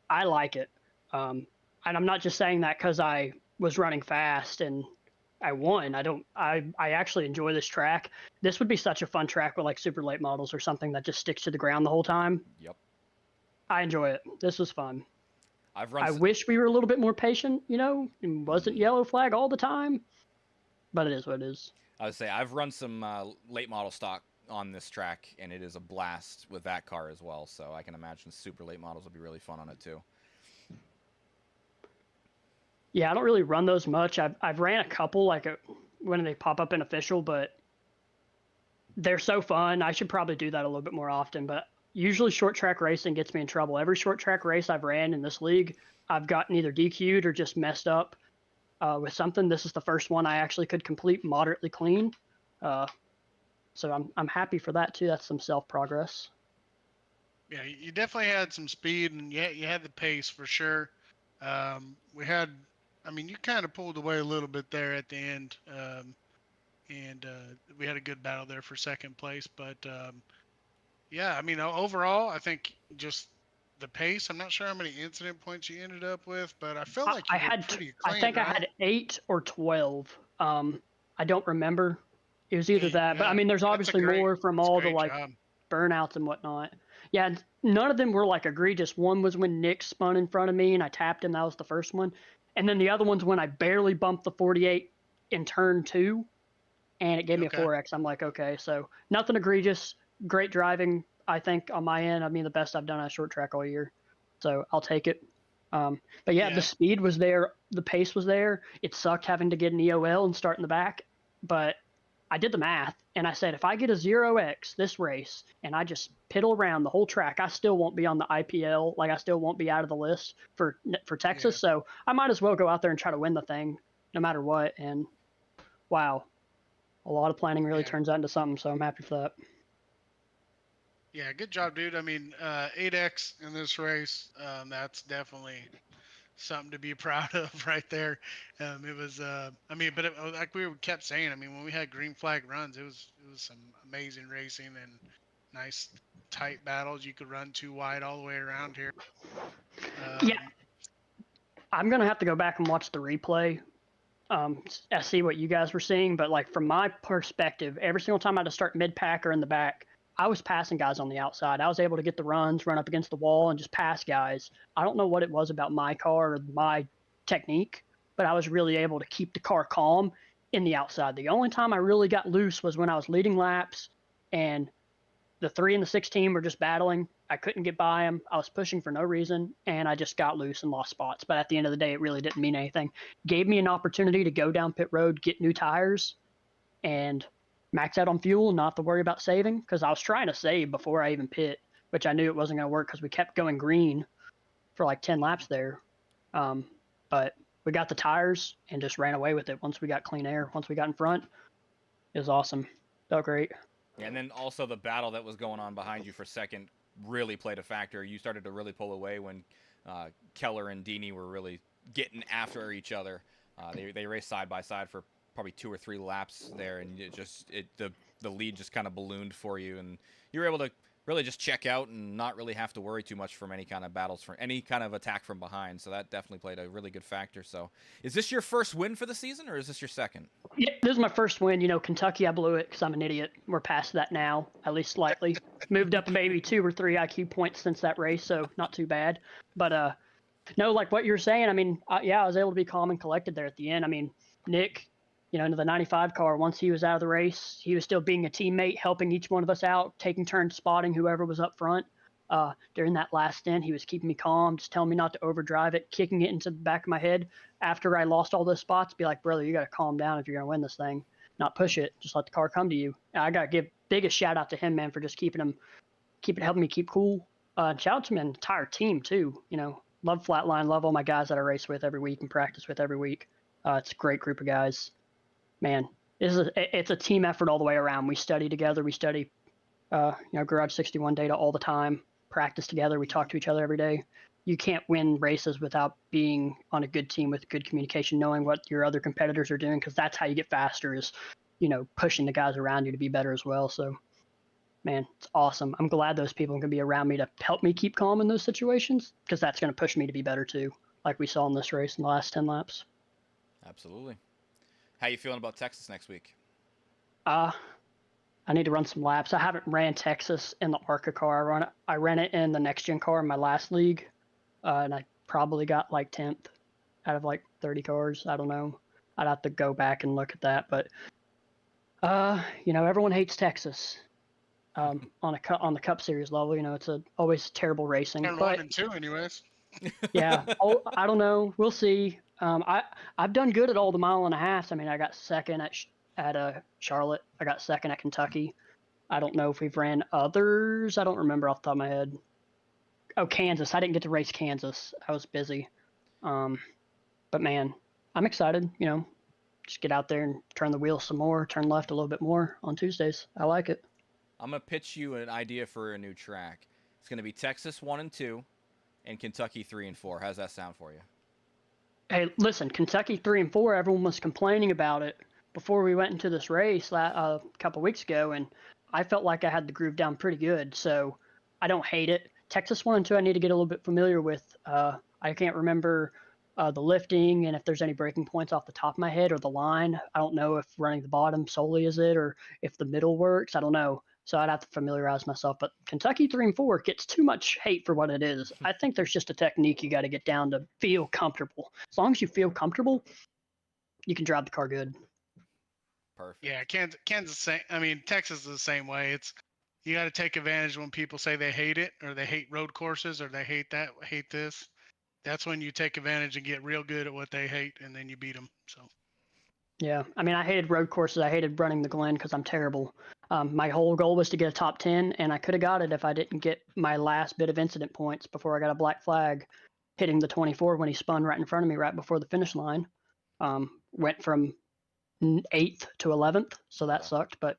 I like it. And I'm not just saying that because I was running fast and I won. I actually enjoy this track. This would be such a fun track with like super late models or something that just sticks to the ground the whole time. Yep. I enjoy it. This was fun. I wish we were a little bit more patient, and wasn't yellow flag all the time, but it is what it is. I would say I've run some late model stock on this track, and it is a blast with that car as well. So I can imagine super late models will be really fun on it too. Yeah, I don't really run those much. I've ran a couple when they pop up in official, but they're so fun. I should probably do that a little bit more often, but usually short track racing gets me in trouble. Every short track race I've ran in this league, I've gotten either DQ'd or just messed up with something. This is the first one I actually could complete moderately clean. So I'm happy for that too. That's some self-progress. Yeah, you definitely had some speed, and you had the pace for sure. You kind of pulled away a little bit there at the end, and we had a good battle there for second place. But overall, I think just the pace. I'm not sure how many incident points you ended up with, but I feel like you were pretty clean. I think right? I had 8 or 12. I don't remember. It was either that, but there's obviously more from all the job. burnouts and whatnot. Yeah, none of them were egregious. One was when Nick spun in front of me and I tapped him. That was the first one. And then the other one's when I barely bumped the 48 in turn 2 and it gave me a 4X. I'm like, okay, so nothing egregious. Great driving, I think, on my end. The best I've done on a short track all year. So I'll take it. But yeah, the speed was there. The pace was there. It sucked having to get an EOL and start in the back. But I did the math, and I said, if I get a 0X this race, and I just piddle around the whole track, I still won't be on the IPL. I still won't be out of the list for Texas. Yeah. So I might as well go out there and try to win the thing, no matter what. And wow, a lot of planning really turns out into something. So I'm happy for that. Yeah, good job, dude. 8X in this race, that's definitely something to be proud of right there. It was, like we kept saying, when we had green flag runs, it was some amazing racing and nice tight battles. You could run 2 wide all the way around here. I'm going to have to go back and watch the replay I see what you guys were seeing, but like from my perspective, every single time I had to start mid-pack or in the back, I was passing guys on the outside. I was able to get the runs, run up against the wall, and just pass guys. I don't know what it was about my car or my technique, but I was really able to keep the car calm in the outside. The only time I really got loose was when I was leading laps and the 3 and the 16 were just battling. I couldn't get by them. I was pushing for no reason, and I just got loose and lost spots. But at the end of the day, it really didn't mean anything. Gave me an opportunity to go down pit road, get new tires, and max out on fuel, not to worry about saving, because I was trying to save before I even pit, which I knew it wasn't going to work because we kept going green for like 10 laps there. But we got the tires and just ran away with it once we got clean air. Once we got in front, it was awesome. Felt great. Yeah, and then also the battle that was going on behind you for second really played a factor. You started to really pull away when Keller and Dini were really getting after each other. They raced side by side for probably 2 or 3 laps there, and the lead just kind of ballooned for you, and you were able to really just check out and not really have to worry too much from any kind of battles, for any kind of attack from behind. So that definitely played a really good factor. So is this your first win for the season, or is this your second? Yeah, this is my first win. You know, Kentucky, I blew it because I'm an idiot. We're past that now, at least slightly. Moved up maybe 2 or 3 IQ points since that race, so not too bad. But no, like what you're saying, I mean, yeah, I was able to be calm and collected there at the end. I mean, Nick, you know, into the 95 car, once he was out of the race, he was still being a teammate, helping each one of us out, taking turns spotting whoever was up front. During that last stint, he was keeping me calm, just telling me not to overdrive it, kicking it into the back of my head after I lost all those spots, be like, brother, you got to calm down if you're going to win this thing. Not push it. Just let the car come to you. And I got to give biggest shout out to him, man, for just helping me keep cool. Shout out to my entire team, too. You know, love Flatline, love all my guys that I race with every week and practice with every week. It's a great group of guys. Man, it's a team effort all the way around. We study together. We study, Garage 61 data all the time. Practice together. We talk to each other every day. You can't win races without being on a good team with good communication, knowing what your other competitors are doing, because that's how you get faster. Is, pushing the guys around you to be better as well. So, man, it's awesome. I'm glad those people can be around me to help me keep calm in those situations, because that's going to push me to be better too, like we saw in this race in the last 10 laps. Absolutely. How you feeling about Texas next week? I need to run some laps. I haven't ran Texas in the ARCA car. I ran it in the next gen car in my last league, and I probably got like 10th out of like 30 cars. I don't know. I'd have to go back and look at that, but everyone hates Texas. On the Cup Series level, it's always terrible racing. Turn 1 and 2, anyways. Yeah. I don't know. We'll see. I've done good at all the 1.5 miles. I mean, I got second at Charlotte. I got second at Kentucky. I don't know if we've ran others. I don't remember off the top of my head. Oh, Kansas. I didn't get to race Kansas. I was busy. But man, I'm excited. Just get out there and turn the wheel some more, turn left a little bit more on Tuesdays. I like it. I'm going to pitch you an idea for a new track. It's going to be Texas 1 and 2 and Kentucky 3 and 4. How's that sound for you? Hey, listen, Kentucky 3 and 4, everyone was complaining about it before we went into this race a couple weeks ago, and I felt like I had the groove down pretty good, so I don't hate it. Texas 1 and 2, I need to get a little bit familiar with. I can't remember the lifting and if there's any breaking points off the top of my head or the line. I don't know if running the bottom solely is it or if the middle works. I don't know. So I'd have to familiarize myself. But Kentucky 3 and 4 gets too much hate for what it is. I think there's just a technique you got to get down to feel comfortable. As long as you feel comfortable, you can drive the car good. Perfect. Yeah, Texas is the same way. You got to take advantage when people say they hate it or they hate road courses or they hate this. That's when you take advantage and get real good at what they hate, and then you beat them. So. Yeah, I mean, I hated road courses. I hated running the Glen because I'm terrible. My whole goal was to get a top 10, and I could have got it if I didn't get my last bit of incident points before I got a black flag hitting the 24 when he spun right in front of me right before the finish line. Went from 8th to 11th, so that sucked. But,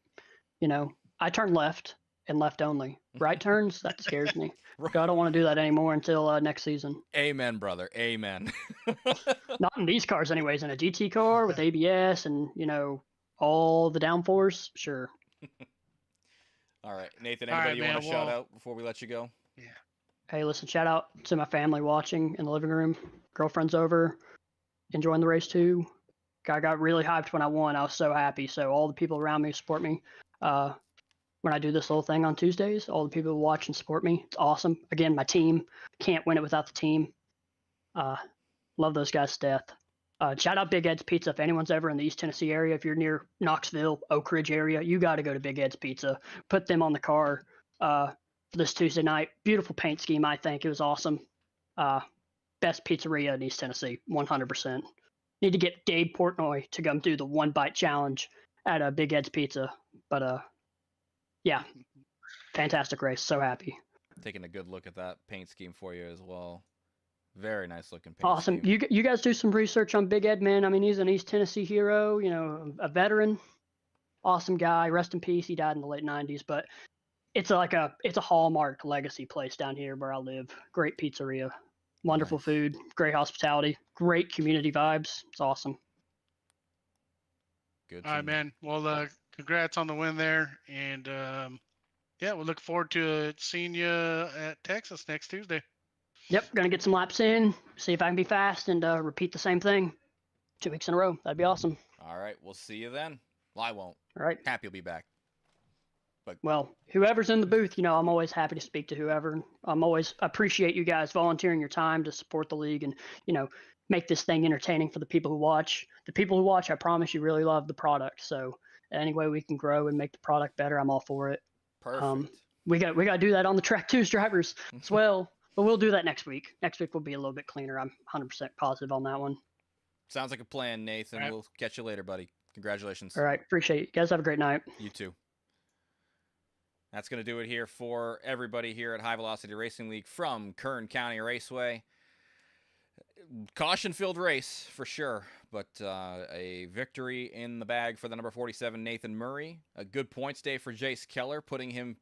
I turned left and left only. Right turns, that scares me. I don't want to do that anymore until next season. Amen, brother. Amen. Not in these cars anyways. In a GT car with ABS and, all the downforce, sure. All right. Nathan, anybody you want to shout out before we let you go? Yeah. Hey, listen, shout out to my family watching in the living room. Girlfriend's over, enjoying the race too. I got really hyped when I won. I was so happy. So all the people around me support me. When I do this little thing on Tuesdays, all the people who watch and support me, it's awesome. Again, my team, can't win it without the team. Love those guys to death. Shout out Big Ed's Pizza. If anyone's ever in the East Tennessee area, if you're near Knoxville, Oak Ridge area, you got to go to Big Ed's Pizza. Put them on the car for this Tuesday night. Beautiful paint scheme, I think. It was awesome. Best pizzeria in East Tennessee, 100%. Need to get Gabe Portnoy to come do the one bite challenge at Big Ed's Pizza. But yeah, fantastic race. So happy. Taking a good look at that paint scheme for you as well. Very nice looking paint Awesome. scheme. You guys do some research on Big Ed, man. I mean, he's an East Tennessee hero, you know, a veteran, awesome guy. Rest in peace. He died in the late 90s, but it's a hallmark legacy place down here where I live. Great pizzeria, wonderful Nice. food, great hospitality, great community vibes. It's awesome. Good. All right, man. Well, congrats on the win there, and yeah, we'll look forward to seeing you at Texas next Tuesday. Yep, gonna get some laps in, see if I can be fast, and repeat the same thing 2 weeks in a row. That'd be awesome. All right, we'll see you then. Well, I won't. All right. Happy you'll be back. Well, whoever's in the booth, you know, I'm always happy to speak to whoever. I'm always appreciate you guys volunteering your time to support the league and, you know, make this thing entertaining for the people who watch. The people who watch, I promise you, really love the product. So any way we can grow and make the product better, I'm all for it. Perfect. We got to do that on the track twos drivers as well. But we'll do that next week. Next week will be a little bit cleaner. I'm 100% positive on that one. Sounds like a plan, Nathan. All right. We'll catch you later, buddy. Congratulations. All right. Appreciate it. You guys have a great night. You too. That's going to do it here for everybody here at High Velocity Racing League from Kern County Raceway. Caution-filled race for sure, but a victory in the bag for the number 47 Nathan Murray. A good points day for Jace Keller, putting him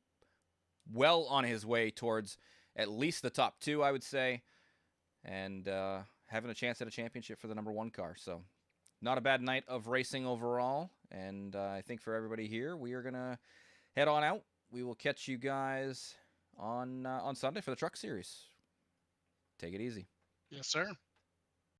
well on his way towards at least the top two, I would say, and having a chance at a championship for the number one car. So not a bad night of racing overall, and I think for everybody here, we are going to head on out. We will catch you guys on Sunday for the Truck Series. Take it easy. Yes, sir.